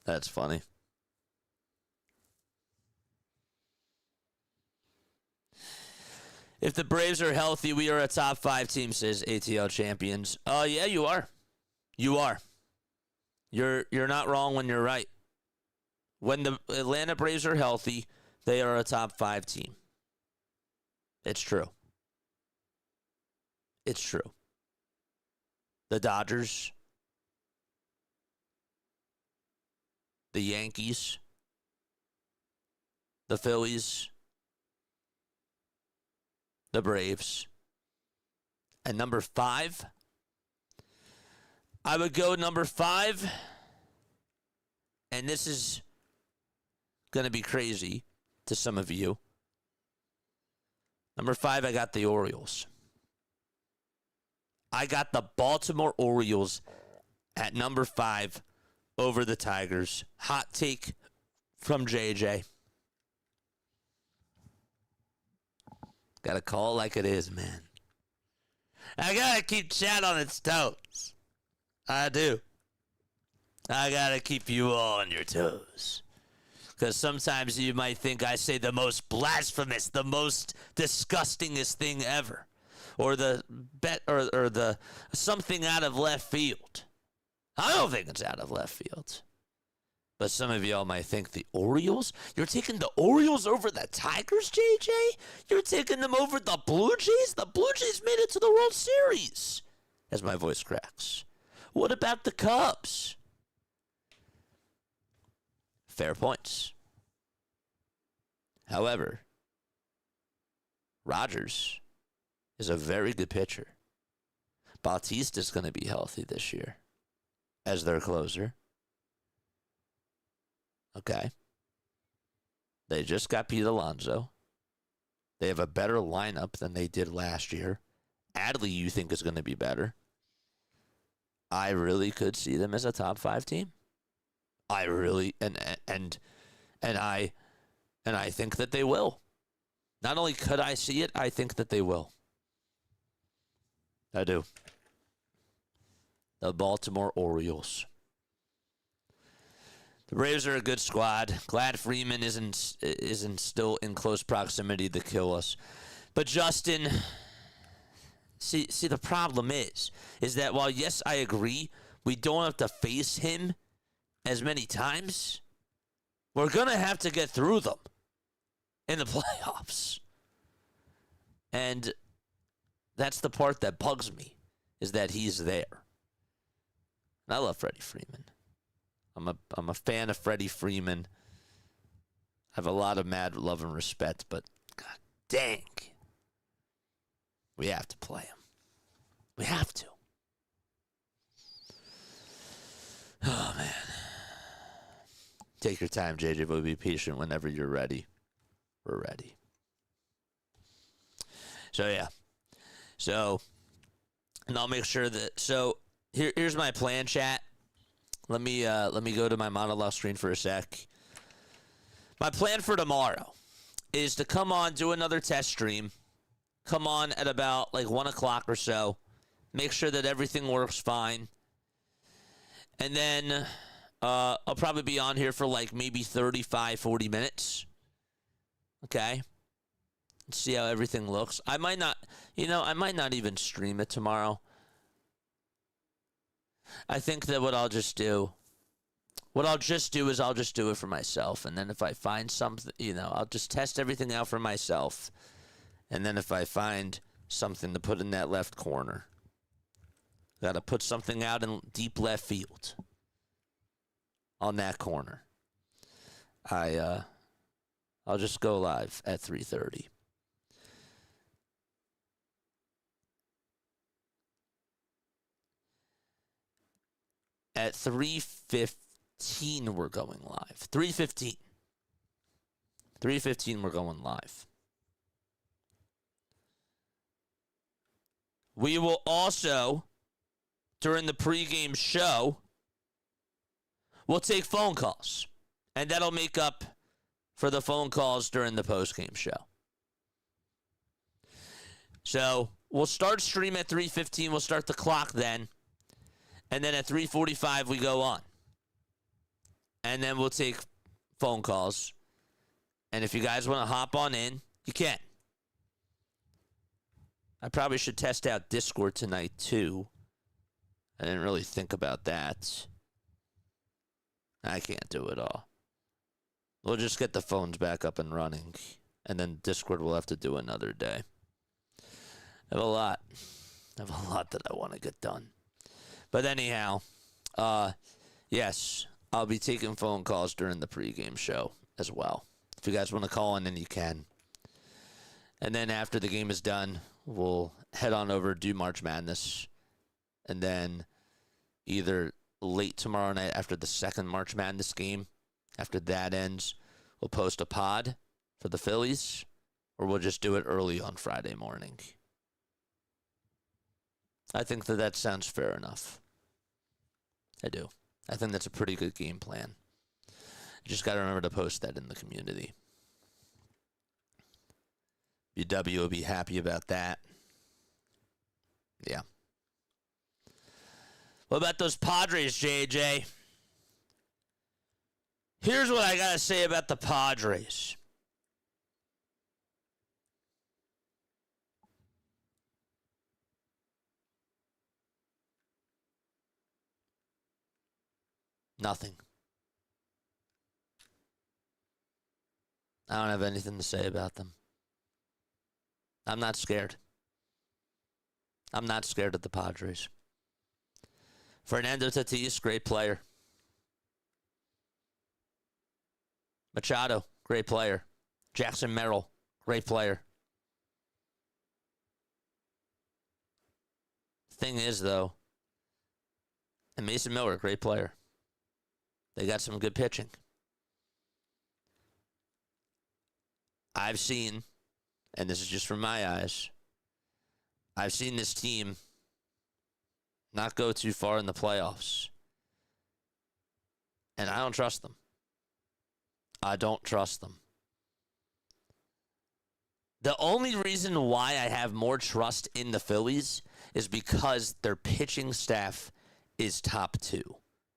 That's funny. If the Braves are healthy, we are a top 5 team, says ATL Champions. Yeah, you are. You are. You're not wrong when you're right. When the Atlanta Braves are healthy, they are a top 5 team. It's true. It's true. the Dodgers, the Yankees, the Phillies, the Braves. And number 5, I would go number 5, and this is going to be crazy to some of you. Number 5, I got the Orioles. I got the Baltimore Orioles at number 5 over the Tigers. Hot take from JJ. Gotta call it like it is, man. I gotta keep Chad on its toes. I do. I gotta keep you all on your toes. Because sometimes you might think I say the most blasphemous, the most disgustingest thing ever. Or the something out of left field. I don't think it's out of left field. But some of y'all might think the Orioles? You're taking the Orioles over the Tigers, JJ? You're taking them over the Blue Jays? The Blue Jays made it to the World Series. As my voice cracks. What about the Cubs? Fair points. However, Rogers is a very good pitcher. Bautista's going to be healthy this year as their closer. Okay. They just got Pete Alonso. They have a better lineup than they did last year. Adley, you think, is going to be better. I really could see them as a top 5 team. I really and I think that they will. Not only could I see it, I think that they will. I do. The Baltimore Orioles. The Braves are a good squad. Glad Freeman isn't still in close proximity to kill us. But Justin, see the problem is that while yes, I agree, we don't have to face him as many times, we're going to have to get through them in the playoffs. And that's the part that bugs me, is that he's there. And I love Freddie Freeman. I'm a fan of Freddie Freeman. I have a lot of mad love and respect, but god dang, we have to play him. We have to. Oh, man. Take your time, JJ, but be patient whenever you're ready. We're ready. So, yeah. So, and I'll make sure that... So, here's my plan, chat. Let me go to my monologue screen for a sec. My plan for tomorrow is to come on, do another test stream. Come on at about like 1 o'clock or so. Make sure that everything works fine. And then I'll probably be on here for like maybe 35, 40 minutes. Okay? Let's see how everything looks. I might not even stream it tomorrow. I think that what I'll just do is I'll just do it for myself. And then if I find something, I'll just test everything out for myself. And then if I find something to put in that left corner, got to put something out in deep left field on that corner. I'll just go live at 3:30. At 3:15, we're going live. 3:15. 3:15, we're going live. We will also, during the pregame show, we'll take phone calls. And that'll make up for the phone calls during the postgame show. So we'll start stream at 3:15. We'll start the clock then. And then at 3:45, we go on. And then we'll take phone calls. And if you guys want to hop on in, you can. I probably should test out Discord tonight, too. I didn't really think about that. I can't do it all. We'll just get the phones back up and running. And then Discord we'll have to do another day. I have a lot that I want to get done. But anyhow, yes, I'll be taking phone calls during the pregame show as well. If you guys want to call in, then you can. And then after the game is done, we'll head on over, do March Madness. And then either late tomorrow night after the second March Madness game, after that ends, we'll post a pod for the Phillies, or we'll just do it early on Friday morning. I think that sounds fair enough. I do. I think that's a pretty good game plan. You just got to remember to post that in the community. UW will be happy about that. Yeah. What about those Padres, JJ? Here's what I got to say about the Padres. Nothing. I don't have anything to say about them. I'm not scared. I'm not scared of the Padres. Fernando Tatis, great player. Machado, great player. Jackson Merrill, great player. Thing is, though, and Mason Miller, great player. They got some good pitching. I've seen, and this is just from my eyes, I've seen this team not go too far in the playoffs. And I don't trust them. I don't trust them. The only reason why I have more trust in the Phillies is because their pitching staff is top 2.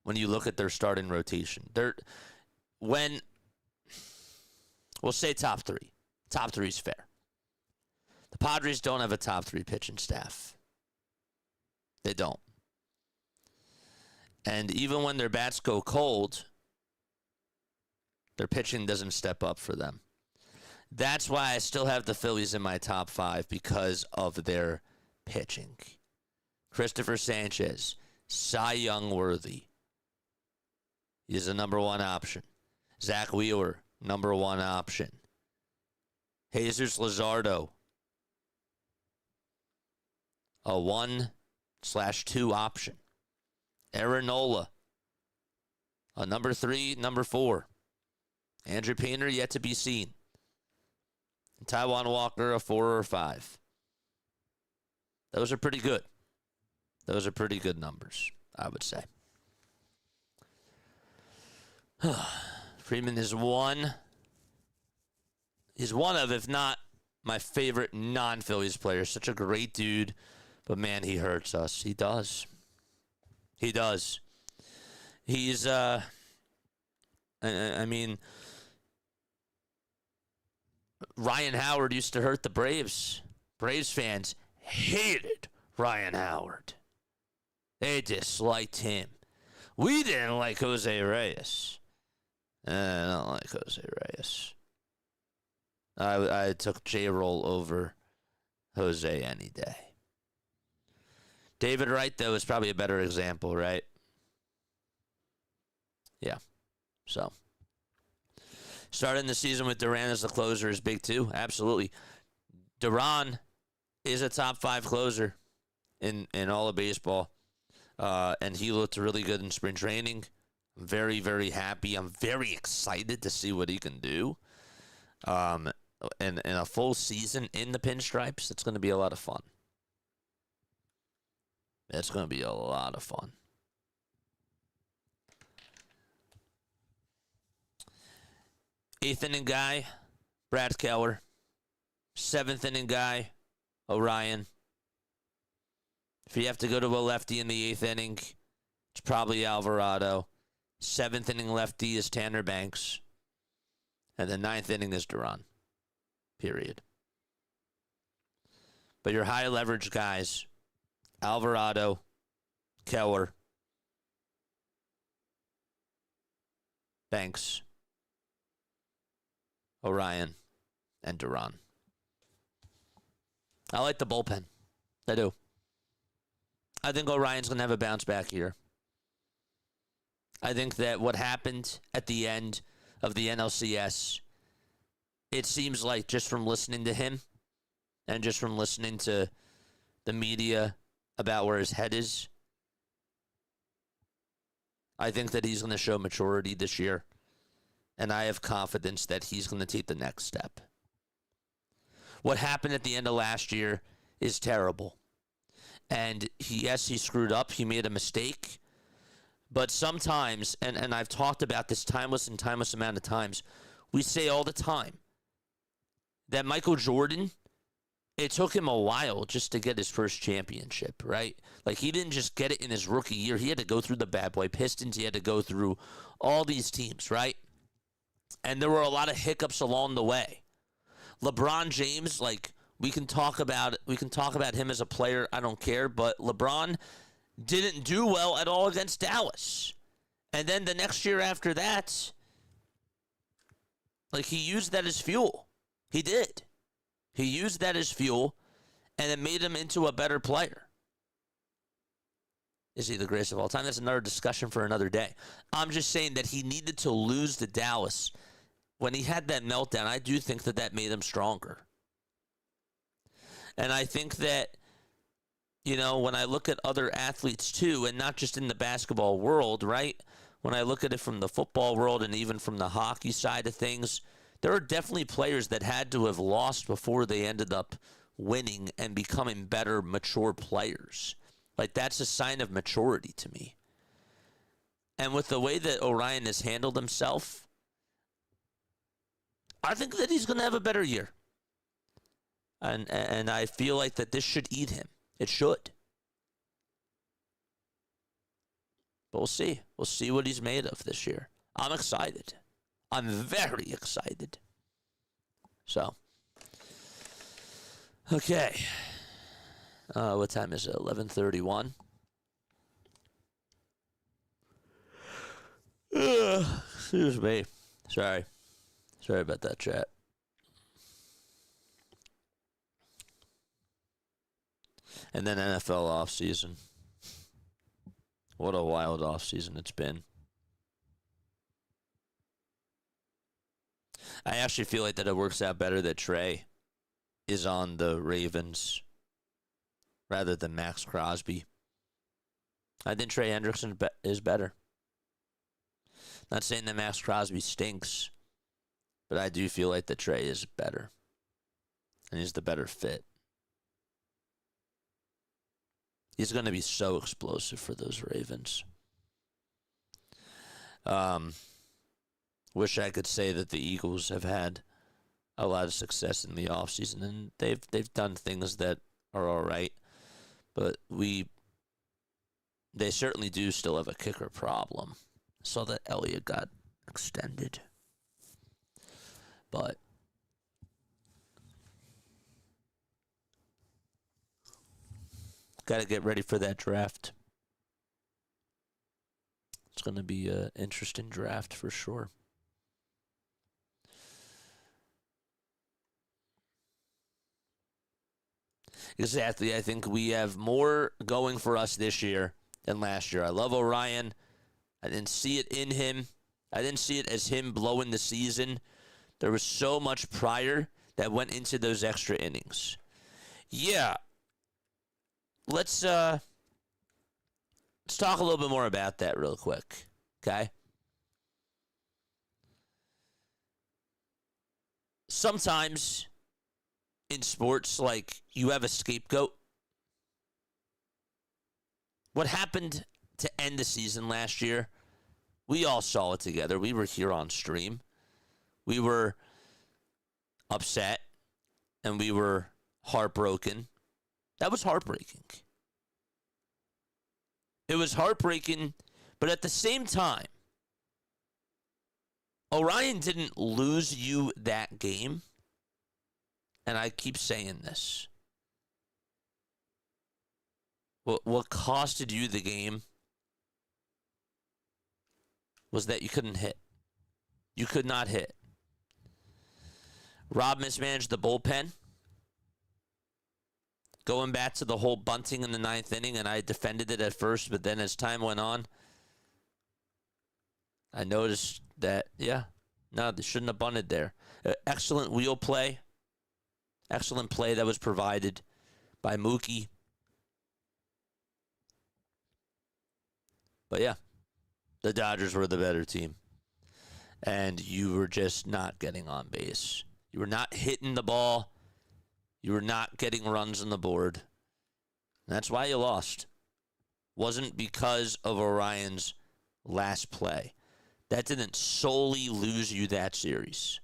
When you look at their starting rotation, we'll say top 3. Top 3 is fair. The Padres don't have a top 3 pitching staff. They don't. And even when their bats go cold, their pitching doesn't step up for them. That's why I still have the Phillies in my top 5, because of their pitching. Christopher Sanchez, Cy Young worthy. He's the number 1 option. Zach Wheeler, number 1 option. Jesus Luzardo, a 1/2 option. Aaron Nola, a number 3, number 4. Andrew Painter, yet to be seen. Taijuan Walker, a 4 or 5. Those are pretty good. Those are pretty good numbers, I would say. Freeman is one. He's one of, if not my favorite non-Phillies player. Such a great dude, but man, he hurts us. He does. He does. He's, I mean, Ryan Howard used to hurt the Braves. Braves fans hated Ryan Howard. They disliked him. We didn't like Jose Reyes. I don't like Jose Reyes. I took J-Roll over Jose any day. David Wright, though, is probably a better example, right? Yeah. So, starting the season with Duran as the closer is big, too. Absolutely. Duran is a top 5 closer in all of baseball. And he looked really good in spring training. I'm very, very happy. I'm very excited to see what he can do. And a full season in the pinstripes, it's going to be a lot of fun. It's going to be a lot of fun. Eighth inning guy, Brad Keller. 7th inning guy, Orion. If you have to go to a lefty in the 8th inning, it's probably Alvarado. 7th inning lefty is Tanner Banks. And the 9th inning is Duran. Period. But your high leverage guys, Alvarado, Keller, Banks, Orion, and Duran. I like the bullpen. I do. I think Orion's going to have a bounce back year. I think that what happened at the end of the NLCS, it seems like just from listening to him and just from listening to the media about where his head is, I think that he's going to show maturity this year. And I have confidence that he's going to take the next step. What happened at the end of last year is terrible. And he screwed up. He made a mistake. But sometimes, and I've talked about this timeless amount of times, we say all the time that Michael Jordan, it took him a while just to get his first championship, right? Like, he didn't just get it in his rookie year. He had to go through the Bad Boy Pistons. He had to go through all these teams, right? And there were a lot of hiccups along the way. LeBron James, like, we can talk about him as a player. I don't care, but LeBron didn't do well at all against Dallas. And then the next year after that, like, he used that as fuel. He did. He used that as fuel, and it made him into a better player. Is he the greatest of all time? That's another discussion for another day. I'm just saying that he needed to lose to Dallas. When he had that meltdown, I do think that that made him stronger. And I think that, you know, when I look at other athletes too, and not just in the basketball world, right? When I look at it from the football world and even from the hockey side of things, there are definitely players that had to have lost before they ended up winning and becoming better, mature players. Like, that's a sign of maturity to me. And with the way that Orion has handled himself, I think that he's going to have a better year. And I feel like that this should eat him. It should. But we'll see. We'll see what he's made of this year. I'm excited. I'm very excited. So, okay. What time is it? 11:31. Excuse me. Sorry about that, chat. And then NFL offseason. What a wild offseason it's been. I actually feel like that it works out better that Trey is on the Ravens rather than Max Crosby. I think Trey Hendrickson is better. Not saying that Max Crosby stinks, but I do feel like that Trey is better. And he's the better fit. He's going to be so explosive for those Ravens. Wish I could say that the Eagles have had a lot of success in the offseason, and they've done things that are all right, but they certainly do still have a kicker problem. Saw that Elliott got extended, but got to get ready for that draft. It's going to be an interesting draft for sure. Exactly. I think we have more going for us this year than last year. I love Orion. I didn't see it in him. I didn't see it as him blowing the season. There was so much prior that went into those extra innings. Yeah. Let's talk a little bit more about that real quick. Okay? Sometimes in sports, like, you have a scapegoat. What happened to end the season last year, we all saw it together. We were here on stream. We were upset, and we were heartbroken. That was heartbreaking. It was heartbreaking, but at the same time, Orion didn't lose you that game. And I keep saying this. What costed you the game was that you couldn't hit. You could not hit. Rob mismanaged the bullpen. Going back to the whole bunting in the 9th inning, and I defended it at first, but then as time went on, I noticed that, no, they shouldn't have bunted there. Excellent wheel play. Excellent play that was provided by Mookie. But yeah, the Dodgers were the better team. And you were just not getting on base. You were not hitting the ball. You were not getting runs on the board. And that's why you lost. Wasn't because of Orion's last play. That didn't solely lose you that series.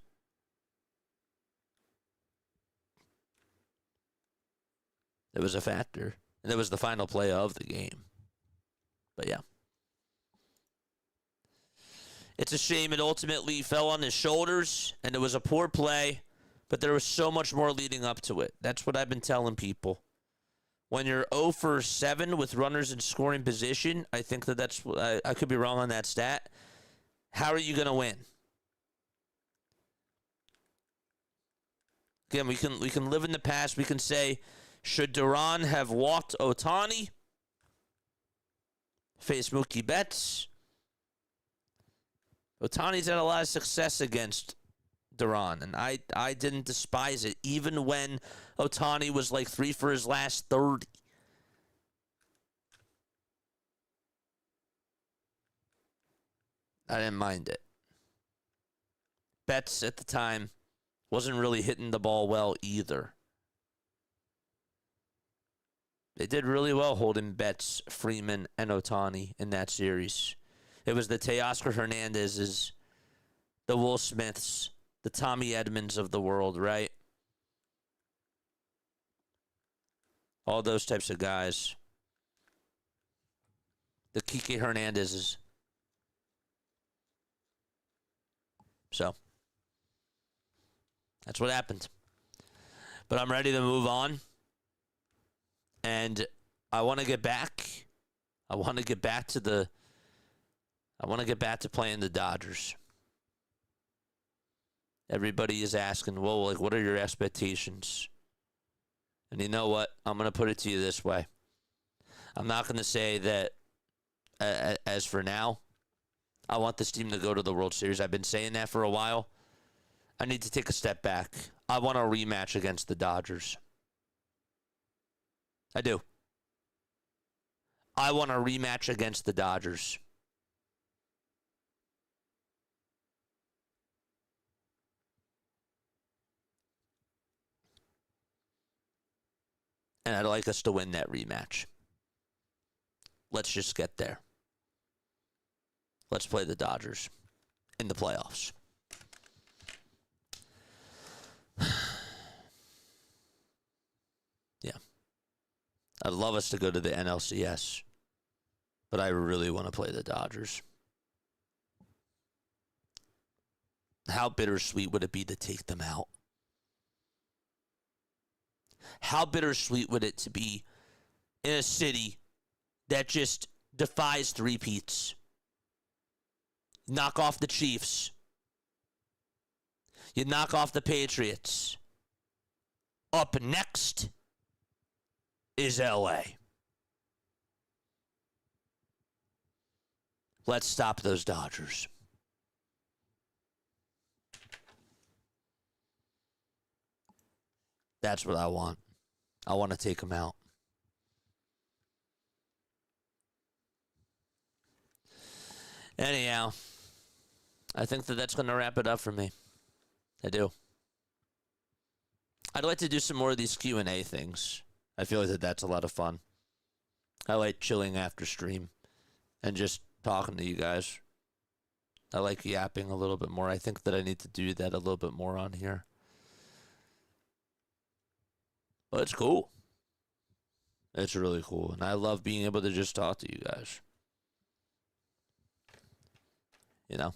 It was a factor. And it was the final play of the game. But yeah. It's a shame it ultimately fell on his shoulders, and it was a poor play, but there was so much more leading up to it. That's what I've been telling people. When you're 0 for 7 with runners in scoring position, I think that's, I could be wrong on that stat. How are you going to win? Again, we can live in the past. We can say, should Duran have walked Ohtani? Face Mookie Betts. Ohtani's had a lot of success against Duran, and I didn't despise it, even when Ohtani was like 3 for his last 30. I didn't mind it. Betts at the time wasn't really hitting the ball well either. They did really well holding Betts, Freeman, and Ohtani in that series. It was the Teoscar Hernandezes, the Will Smiths, the Tommy Edmonds of the world, right? All those types of guys. The Kike Hernandezes. So, that's what happened. But I'm ready to move on. And I want to get back. I want to get back to playing the Dodgers. Everybody is asking, well, like, what are your expectations? And you know what? I'm going to put it to you this way. I'm not going to say that, as for now, I want this team to go to the World Series. I've been saying that for a while. I need to take a step back. I want a rematch against the Dodgers. I do. I want a rematch against the Dodgers. And I'd like us to win that rematch. Let's just get there. Let's play the Dodgers in the playoffs. Yeah. I'd love us to go to the NLCS, but I really want to play the Dodgers. How bittersweet would it be to take them out? How bittersweet would it to be in a city that just defies three-peats? Knock off the Chiefs. You knock off the Patriots. Up next is LA. Let's stop those Dodgers. That's what I want. I want to take them out. Anyhow, I think that's going to wrap it up for me. I do. I'd like to do some more of these Q&A things. I feel like that's a lot of fun. I like chilling after stream and just talking to you guys. I like yapping a little bit more. I think that I need to do that a little bit more on here. But it's cool. It's really cool. And I love being able to just talk to you guys. You know?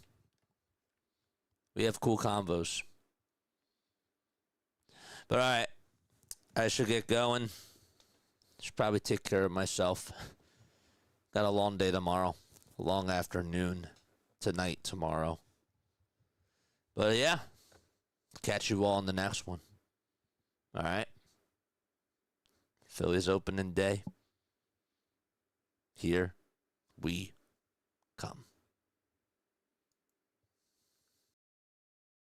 We have cool convos. But all right. I should get going. Should probably take care of myself. Got a long day tomorrow. A long afternoon. Tonight, tomorrow. But yeah. Catch you all in the next one. All right. Phillies opening day. Here we come.